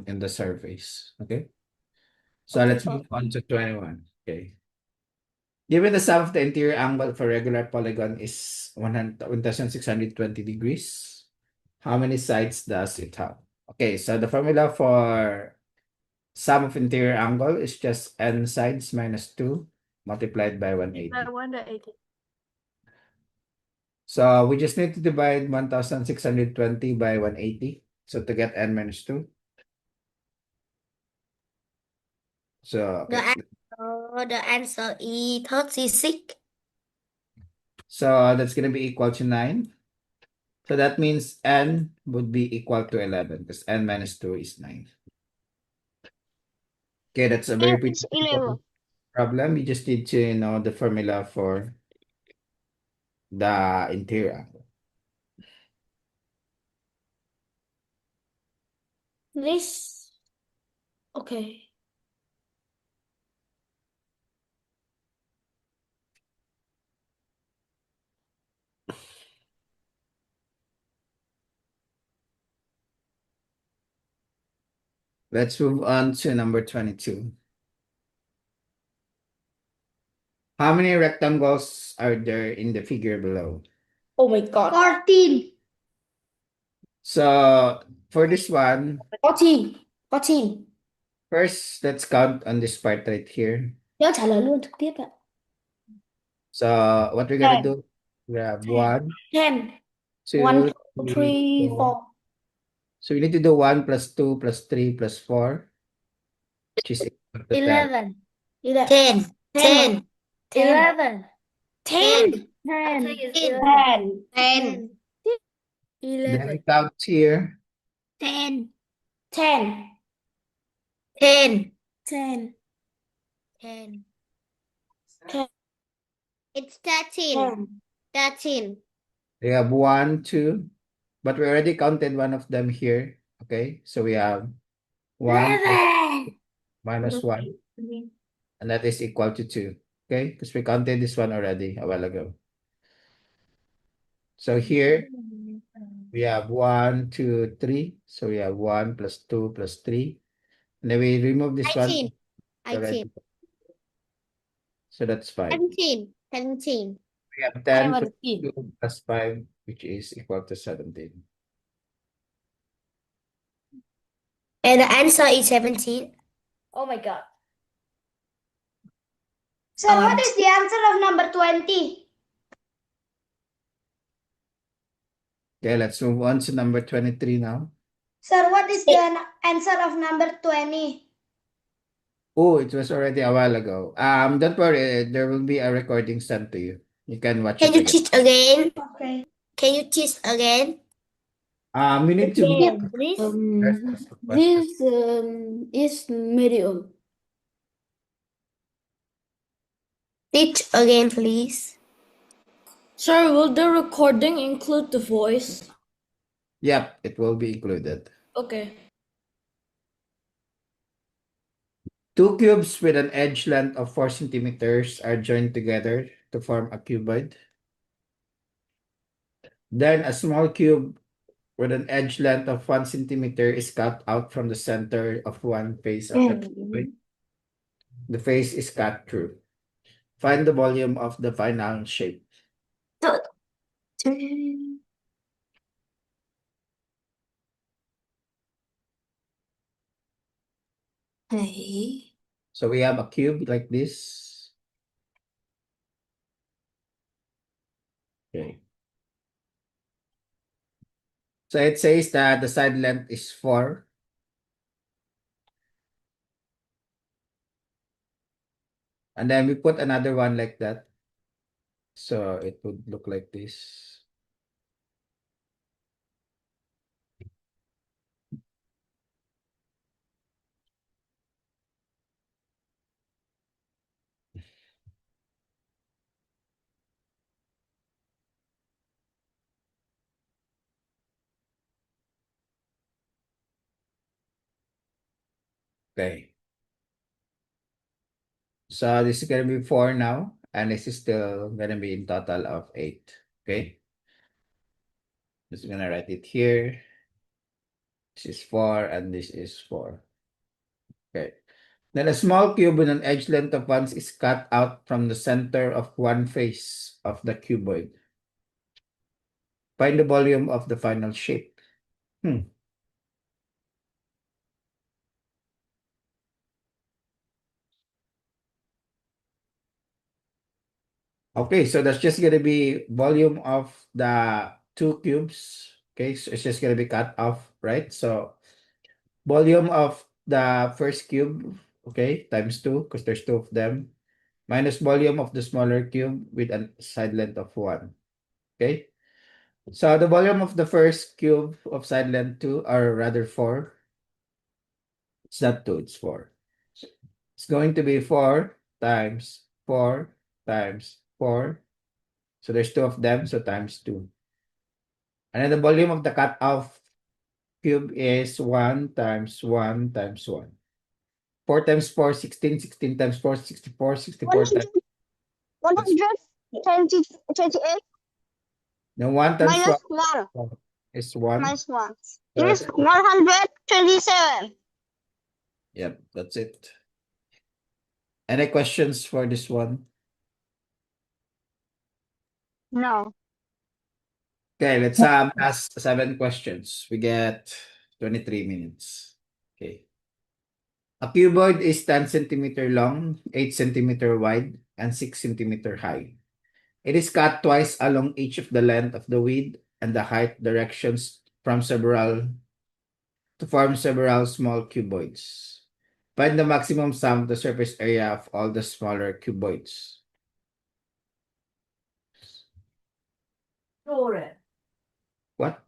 in the surface. Okay. So let's move on to 21. Okay. Given the sum of the interior angle for regular polygon is 1620 degrees, how many sides does it have? Okay, so the formula for sum of interior angle is just n sides minus 2 multiplied by 180. 180. So we just need to divide 1620 by 180. So to get n minus 2. So okay. The answer is 36. So that's going to be equal to 9. So that means n would be equal to 11 because n minus 2 is 9. Okay, that's a very pretty simple problem. You just need to know the formula for the interior angle. This. Okay. Let's move on to number 22. How many rectangles are there in the figure below? Oh my God. 14. So for this one, 14. 14. first let's count on this part right here. Nhớ trả lời luôn trực tiếp ạ. So what we're gonna do, we have 1, 10. 2, 1, 2, 3, 3, 4. 4. So we need to do 1 plus 2 plus 3 plus 4, which is equal to 10. 11. 10. 10. 11. 10. 10. 10. 10. Then we count here. 10. 10. 10. 10. 10. 10. It's 13. 13. We have 1, 2, but we already counted one of them here. Okay, so we have 1 plus minus 1. And that is equal to 2. Okay, because we counted this one already a while ago. So here we have 1, 2, 3. So we have 1 plus 2 plus 3. And then we remove this one. 18. So that's 5. 17. 17. We have I 10 have plus a 2 plus 5, which is equal to 17. And the answer is 17. Oh my God. Sir, what is the answer of number 20? Okay, let's move on to number 23 now. Sir, what is the answer of number 20? Oh, it was already a while ago. Don't worry, there will be a recording sent to you. You can watch Can it you again. teach again? Okay. Can you teach again? We need to Yeah, move. this There's lots of questions. is medium. Teach again, please. Sir, will the recording include the voice? Yep, it will be included. Okay. 2 cubes with an edge length of 4 centimeters are joined together to form a cuboid. Then a small cube with an edge length of 1 centimeter is cut out from the center of one face of the cuboid. The face is cut through. Find the volume of the final shape. Hey. So we have a cube like this. Okay. So it says that the side length is 4. And then we put another one like that. So it would look like this. Okay. So this is going to be 4 now. And this is still going to be in total of 8. Okay. Just going to write it here. This is 4 and this is 4. Okay. Then a small cube with an edge length of 1 is cut out from the center of one face of the cuboid. Find the volume of the final shape. Okay, so that's just gonna be volume of the 2 cubes. Okay, so it's just gonna be cut off, right? So volume of the first cube, okay, times 2, because there's 2 of them, minus volume of the smaller cube with a side length of 1. Okay, so the volume of the first cube of side length 2, or rather 4, it's not 2, it's 4. It's going to be 4 times 4 times 4. So there's 2 of them, so times 2. And then the volume of the cut off cube is 1 times 1 times 1. 4 times 4, 16. 16 times 4, 64. 64 times 128 then 1 times minus 1 1 is 1. minus 1 So is that's, 127. yep, that's it. Any questions for this one? No. Okay, let's ask 7 questions. We get 23 minutes. Okay. A cuboid is 10 centimeter long, 8 centimeter wide, and 6 centimeter high. It is cut twice along each of the length of the width and the height directions to form several small cuboids. Find the maximum sum of the surface area of all the smaller cuboids. What?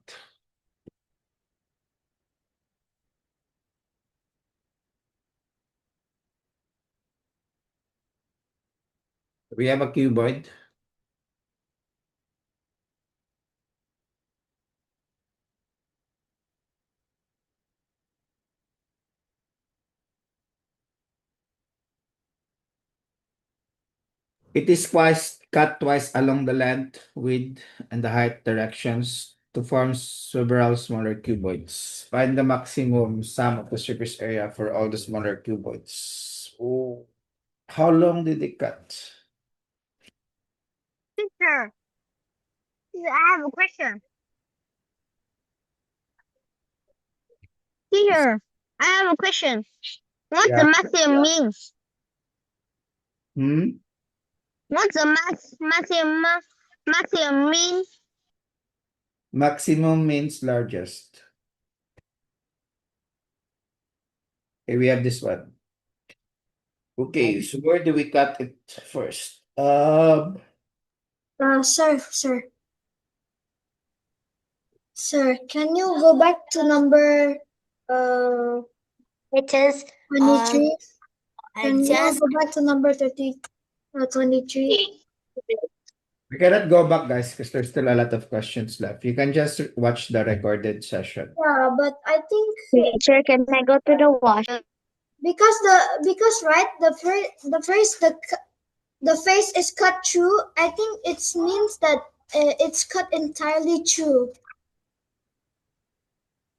We have a cuboid. It is cut twice along the length, width, and the height directions to form several smaller cuboids. Find the maximum sum of the surface area for all the smaller cuboids. Oh, how long did they cut? Teacher, I have a question. Teacher, I have a question. What's Yeah. the maximum means? Hmm? What's the maximum means? Maximum means largest. Okay, we have this one. Okay, so where do we cut it first? Sir, can you go back to number it is 23? Can you go back to number 23? We cannot go back, guys, because there's still a lot of questions left. You can just watch the recorded session. Yeah, but I think teacher, can I go to the washroom? Because right the face is cut through. I think it means that it's cut entirely through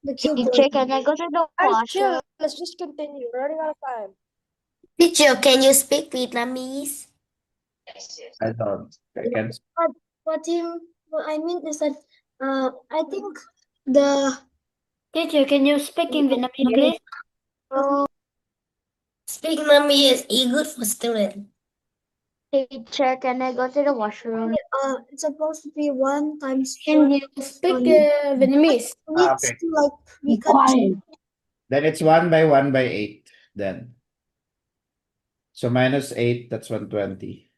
the keyboard. Teacher, can I go to the washroom? Let's just continue. We're running out of time. Teacher, can you speak Vietnamese? I don't. I can't. What I mean is that I think the teacher, can you speak in Vietnamese, please? Speak Vietnamese is good for student. Teacher, can I go to the washroom? It's supposed to be 1 times 4. Can you speak Vietnamese? Okay. Then it's 1 by 1 by 8 then. So minus 8, that's 120.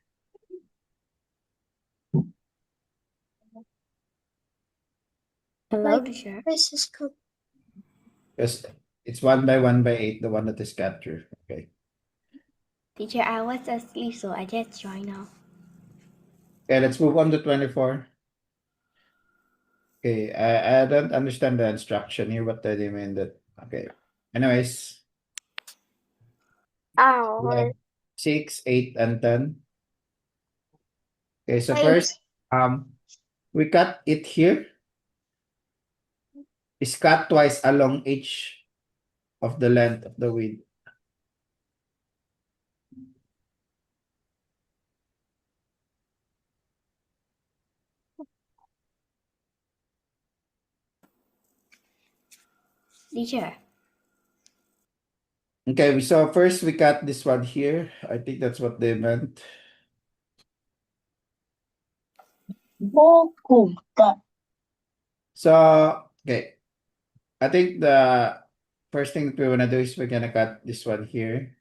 Hello, teacher. Face is cut. Because it's 1 by 1 by 8, the one that is cut through. Okay. Teacher, I was asleep, so I just joined now. Okay, let's move on to 24. Okay, I don't understand the instruction here. What do they mean that? Okay. Anyways, we have 6, 8, and 10. Okay, so first, we cut it here. It's cut twice along each of the length of the width. Teacher. Okay, so first we cut this one here. I think that's what they meant. So, okay. I think the first thing that we want to do is we're going to cut this one here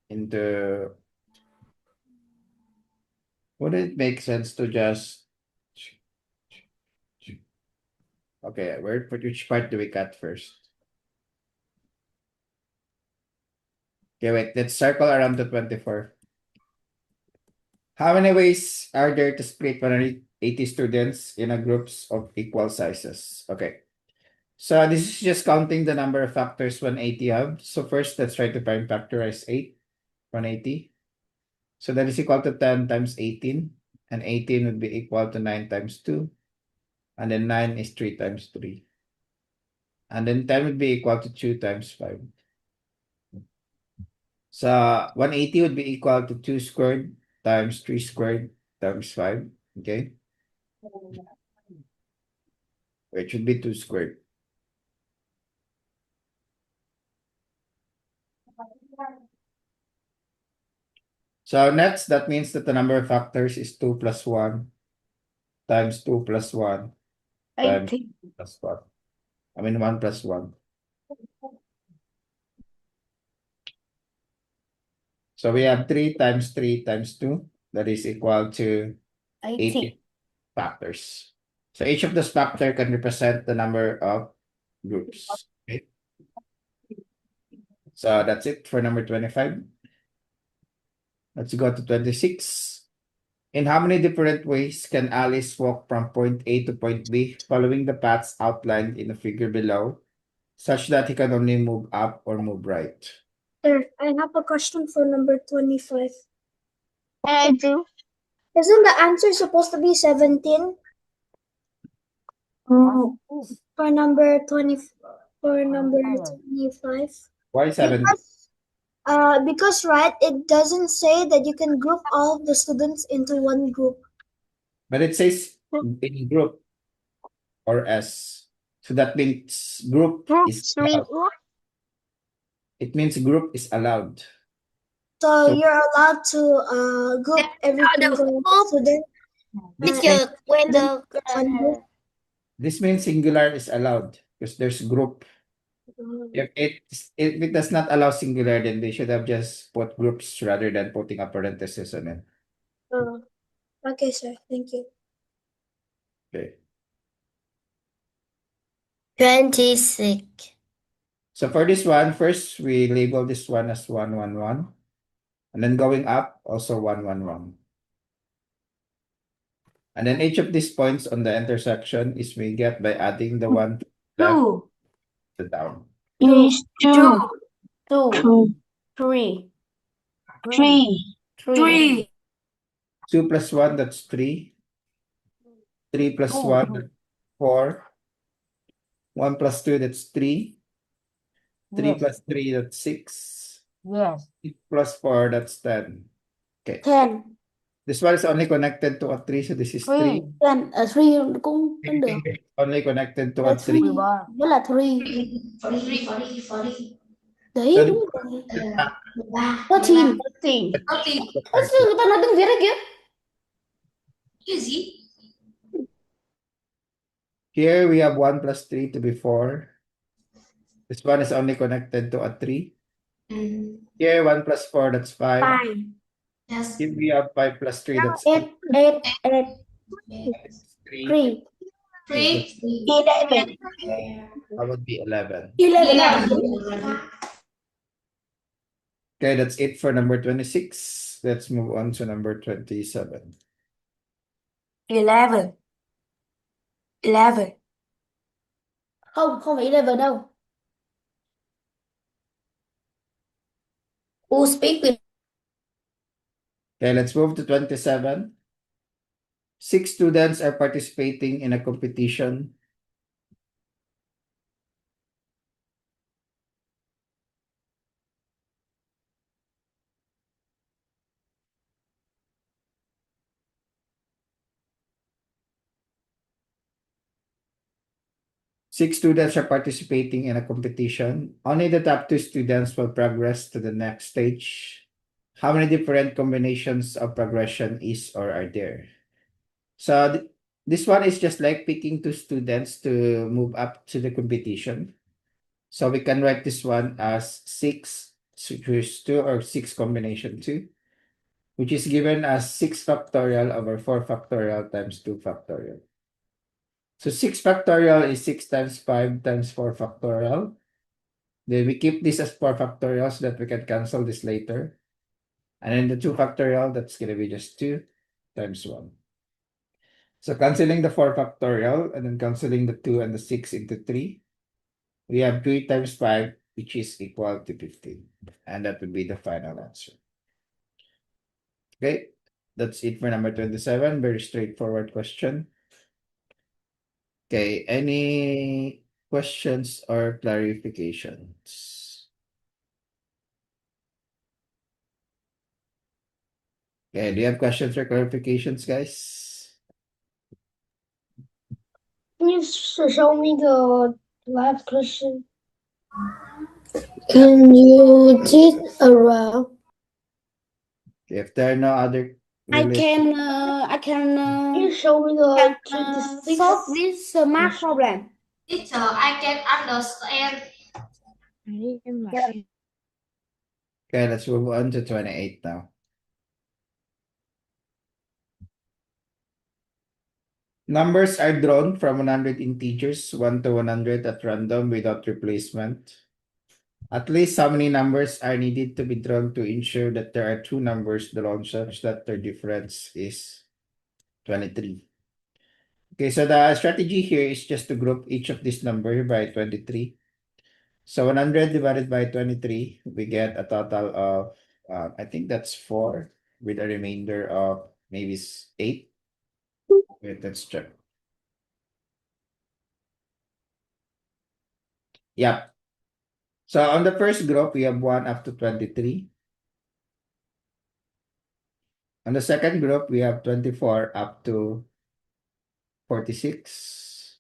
into. Would it make sense to just. Okay, which part do we cut first? Okay, wait, let's circle around to 24. How many ways are there to split 180 students in a groups of equal sizes? Okay. So this is just counting the number of factors 180 have. So first, let's try to prime factorize 8, 180. So that is equal to 10 times 18. And 18 would be equal to 9 times 2. And then 9 is 3 times 3. And then 10 would be equal to 2 times 5. So 180 would be equal to 2 squared times 3 squared times 5. Okay. It should be 2 squared. So next, that means that the number of factors is 2 plus 1 times 2 plus 1 times 2 plus 1. I mean 1 plus 1. So we have 3 times 3 times 2. That is equal to 80 factors. So each of those factor can represent the number of groups. Okay. So that's it for number 25. Let's go to 26. In how many different ways can Alice walk from point A to point B following the paths outlined in the figure below, such that he can only move up or move right? Sir, I have a question for number 25. Can I do? Isn't the answer supposed to be 17? For number 20, for number 25? Why 7? Because right, it doesn't say that you can group all of the students into one group. But it says in group or S. So that means group is allowed. It means group is allowed. So So you're allowed to group every single student. this uh, means, when the one group. this means singular is allowed because there's group. If it does not allow singular, then they should have just put groups rather than putting a parenthesis on it. Okay, sir. Thank you. Okay. 26. So for this one, first we label this one as 1, 1, 1. And then going up, also 1, 1, 1. And then each of these points on the intersection is we get by adding the one to the left to the down. Please, two, 3. 3. 2 plus 1, that's 3. 3 plus 1, that's 4. 1 plus 2, that's 3. 3 plus 3, that's 6. Yes. 6 plus 4, that's 10. Okay. 10. This one is only connected to a 3, so this is 3. 10. 3 cũng tính được. Only connected to Là a 3. 3. Đó là 3. Đấy, So đúng rồi. 13. 13. Người ta nói tiếng Việt đấy kìa. here we have 1 plus 3 to be 4. This one is only connected to a 3. Here 1 plus 4, that's 5. 5. Yes. Here we have 5 plus 3, that's 8. 8. 8. 3. 3. 11. That would be 11. 11. Okay, that's it for number 26. Let's move on to number 27. 11. 11. Không, không phải 11 đâu. Who speak with Okay, let's move to 27. 6 students are participating in a competition. Six students are participating in a competition. Only the top 2 students will progress to the next stage. How many different combinations of progression is or are there? So this one is just like picking 2 students to move up to the competition. So we can write this one as 6 choose 2 or 6 combination 2, which is given as 6 factorial over 4 factorial times 2 factorial. So 6 factorial is 6 times 5 times 4 factorial. Then we keep this as 4 factorial so that we can cancel this later. And then the 2 factorial, that's going to be just 2 times 1. So canceling the 4 factorial and then canceling the 2 and the 6 into 3. We have 3 times 5, which is equal to 15. And that would be the final answer. Okay, that's it for number 27. Very straightforward question. Okay, any questions or clarifications? Okay, do you have questions or clarifications, guys? Can you show me the last question? Can you teach around? If there are no other I can You show me the solve this math problem. Teacher, I can understand. Okay, let's move on to 28 now. Numbers are drawn from 100 integers, 1 to 100 at random without replacement. At least how many numbers are needed to be drawn to ensure that there are two numbers drawn such that their difference is 23. Okay, so the strategy here is just to group each of these numbers by 23. So 100 divided by 23, we get a total of, I think that's 4 with a remainder of maybe 8. Wait, let's check. Yeah. So on the first group, we have 1 up to 23. On the second group, we have 24 up to 46.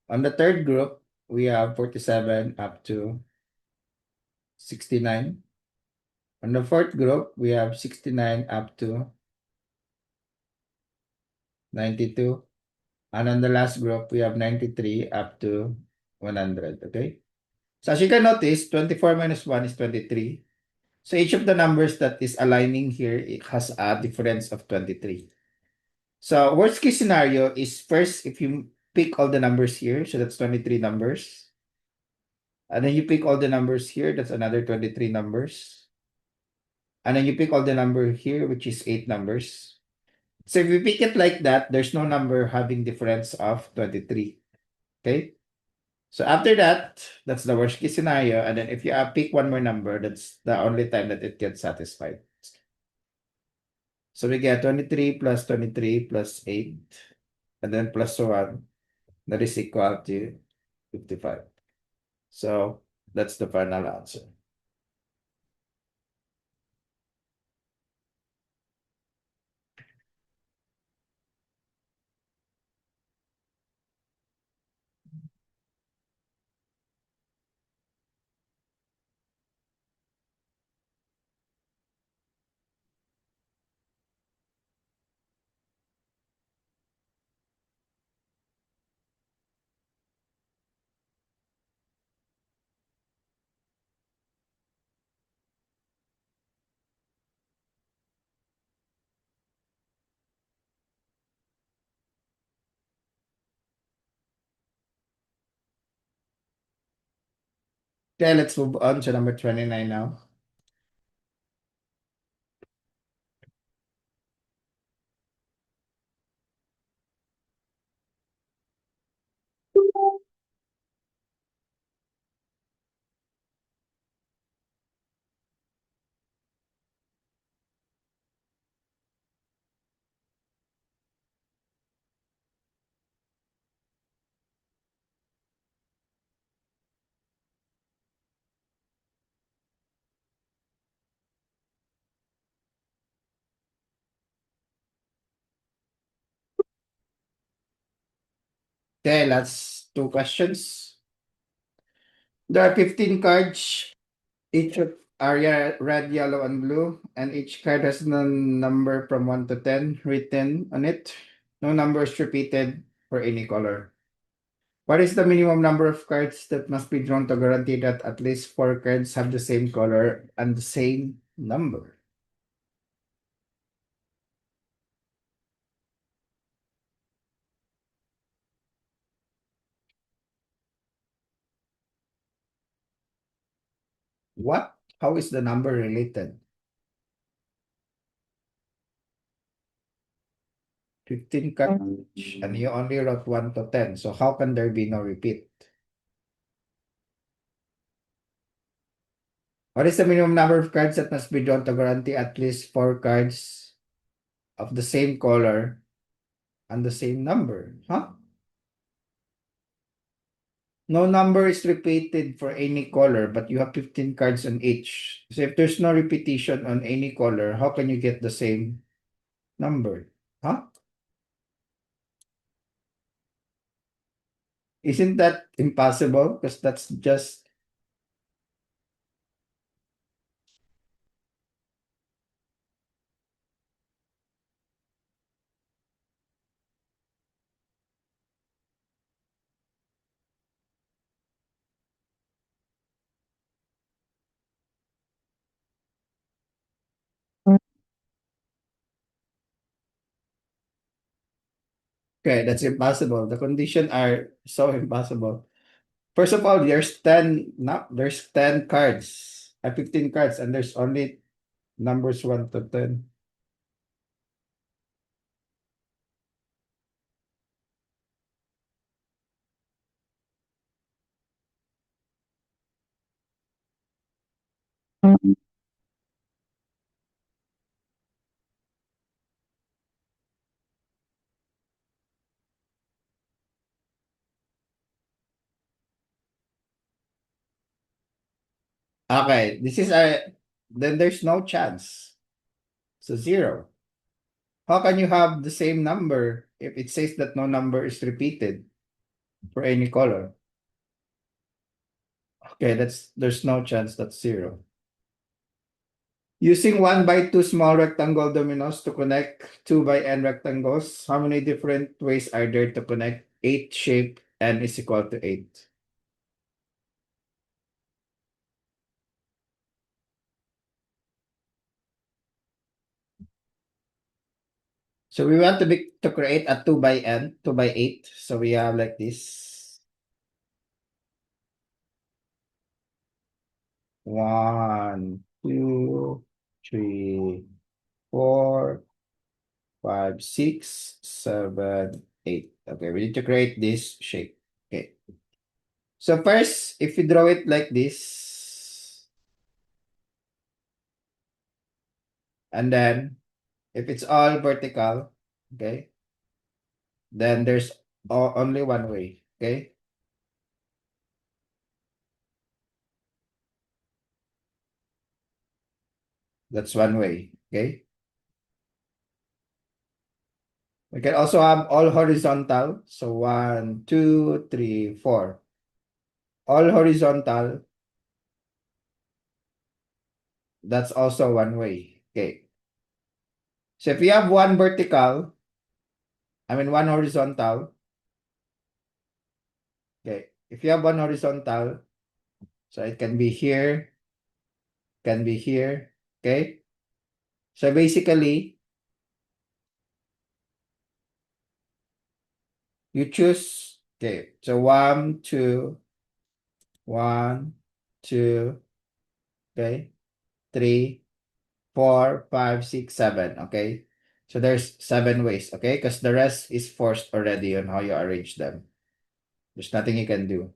On the third group, we have 47 up to 69. On the fourth group, we have 69 up to 92. And on the last group, we have 93 up to 100. Okay. So as you can notice, 24 minus 1 is 23. So each of the numbers that is aligning here, it has a difference of 23. So worst case scenario is first, if you pick all the numbers here, so that's 23 numbers. And then you pick all the numbers here, that's another 23 numbers. And then you pick all the number here, which is 8 numbers. So if you pick it like that, there's no number having difference of 23. Okay? So after that, that's the worst case scenario. And then if you pick one more number, that's the only time that it gets satisfied. So we get 23 plus 23 plus 8, and then plus 1, that is equal to 55. So that's the final answer. Okay, let's move on to number 29 now. Okay, that's 2 questions. There are 15 cards. Each of are red, yellow, and blue, and each card has a number from 1 to 10 written on it. No number is repeated for any color. What is the minimum number of cards that must be drawn to guarantee that at least 4 cards have the same color and the same number? What? How is the number related? 15 cards each, and you only wrote 1 to 10. So how can there be no repeat? What is the minimum number of cards that must be drawn to guarantee at least 4 cards of the same color and the same number? Huh? No number is repeated for any color, but you have 15 cards on each. So if there's no repetition on any color, how can you get the same number? Huh? Isn't that impossible? Because that's just... Okay, that's impossible. The conditions are so impossible. First of all, there's 10 cards, 15 cards, and there's only numbers 1 to 10. Okay, this is then there's no chance. So 0. How can you have the same number if it says that no number is repeated for any color? Okay, there's no chance that's 0. Using 1 by 2 small rectangle dominoes to connect 2 by n rectangles, how many different ways are there to connect 8 shape n is equal to 8? So we want to create a 2 by n, 2 by 8. So we have like this. 1, 2, 3, 4, 5, 6, 7, 8. Okay, we need to create this shape. Okay. So first, if you draw it like this, and then if it's all vertical, okay, then there's only one way, okay? That's one way, okay? We can also have all horizontal. So 1, 2, 3, 4. All horizontal. That's also one way. Okay. So if you have one vertical, one horizontal. Okay. If you have one horizontal, so it can be here, can be here. Okay. So basically, you choose. Okay. So 1, 2, 1, 2, okay, 3, 4, 5, 6, 7. Okay. So there's 7 ways. Okay. Because the rest is forced already on how you arrange them. There's nothing you can do.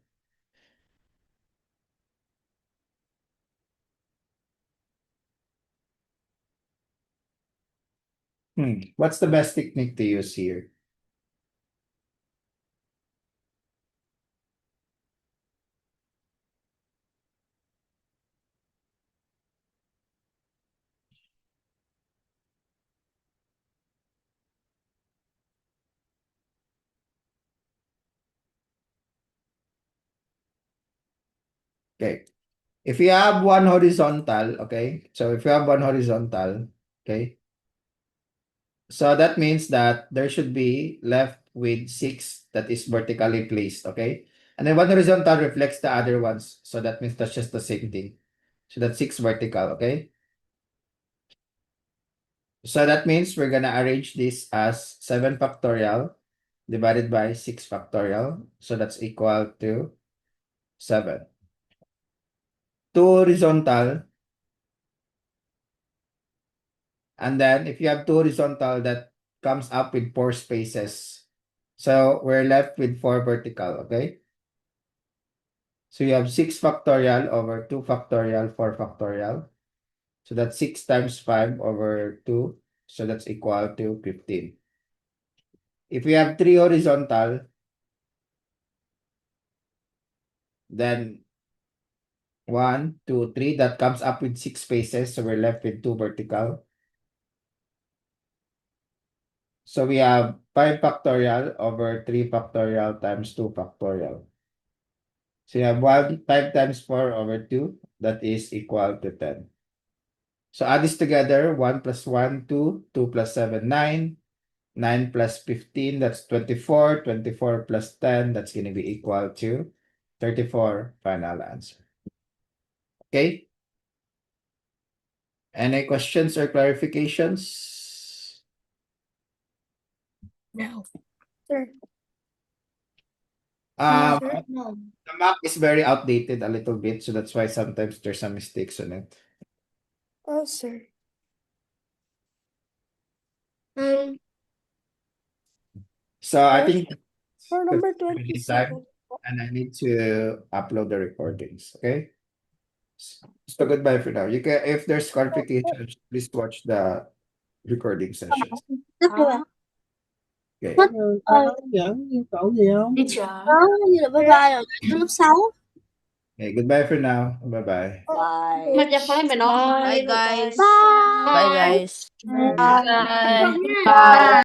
What's the best technique to use here? Okay. If you have one horizontal, okay, so if you have one horizontal, okay, so that means that there should be left with 6 that is vertically placed, okay? And then one horizontal reflects the other ones, so that means that's just the same thing. So that's 6 vertical, okay? So that means we're gonna arrange this as 7 factorial divided by 6 factorial, so that's equal to 7. 2 horizontal. And then if you have 2 horizontal, that comes up with 4 spaces. So we're left with 4 vertical, okay? So you have 6 factorial over 2 factorial, 4 factorial. So that's 6 times 5 over 2. So that's equal to 15. If we have 3 horizontal, then 1, 2, 3, that comes up with 6 spaces. So we're left with 2 vertical. So we have 5 factorial over 3 factorial times 2 factorial. So you have 5 times 4 over 2. That is equal to 10. So add this together. 1 plus 1, 2. 2 plus 7, 9. 9 plus 15, that's 24. 24 plus 10, that's going to be equal to 34. Final answer. Okay? Any questions or clarifications? No. Sir. Um, Sir? No. the map is very outdated a little bit, so that's why sometimes there's some mistakes on it. Oh, sir. So I think For that's number already time, 27. and I need to upload the recordings. Okay. So goodbye for now. You can, if there's clarifications, please watch the recording sessions. Ah. Okay. Mất Dẫn yêu cầu gì không? Teacher. có như là bye bye rồi đến lớp 6. Okay, goodbye for now. Bye-bye. Bye. Bye, guys. Bye. Bye, guys. Bye. Bye.